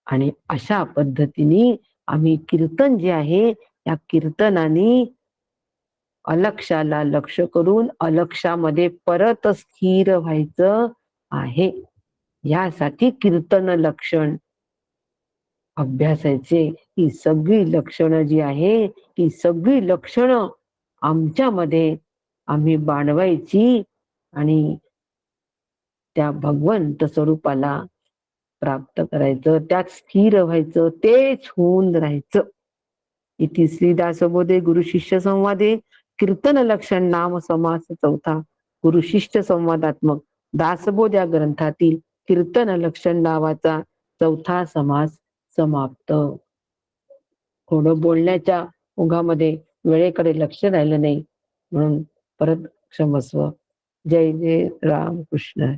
[SPEAKER 1] आणि अशा पद्धतीने आम्ही कीर्तन जे आहे या कीर्तनाने अलक्षाला लक्ष करून अलक्षामध्ये परत स्थिर व्हायचं आहे. यासाठी कीर्तन लक्षण अभ्यासायचे. ही सगळी लक्षणं जी आहे ती सगळी लक्षणं आमच्यामध्ये आम्ही बाणवायची आणि त्या भगवंत स्वरूपाला प्राप्त करायचं, त्यात स्थिर व्हायचं, तेच होऊन राहायचं. इति श्री दासबोधे गुरु शिष्य संवादे कीर्तन लक्षण नाम समास चौथा गुरु शिष्य संवादात्मक दासबोध या ग्रंथातील कीर्तन लक्षण नावाचा चौथा समास समाप्त. थोडं बोलण्याच्या ओघामध्ये वेळेकडे लक्ष राहिलं नाही म्हणून परत क्षमस्व. जय जय राम कृष्ण.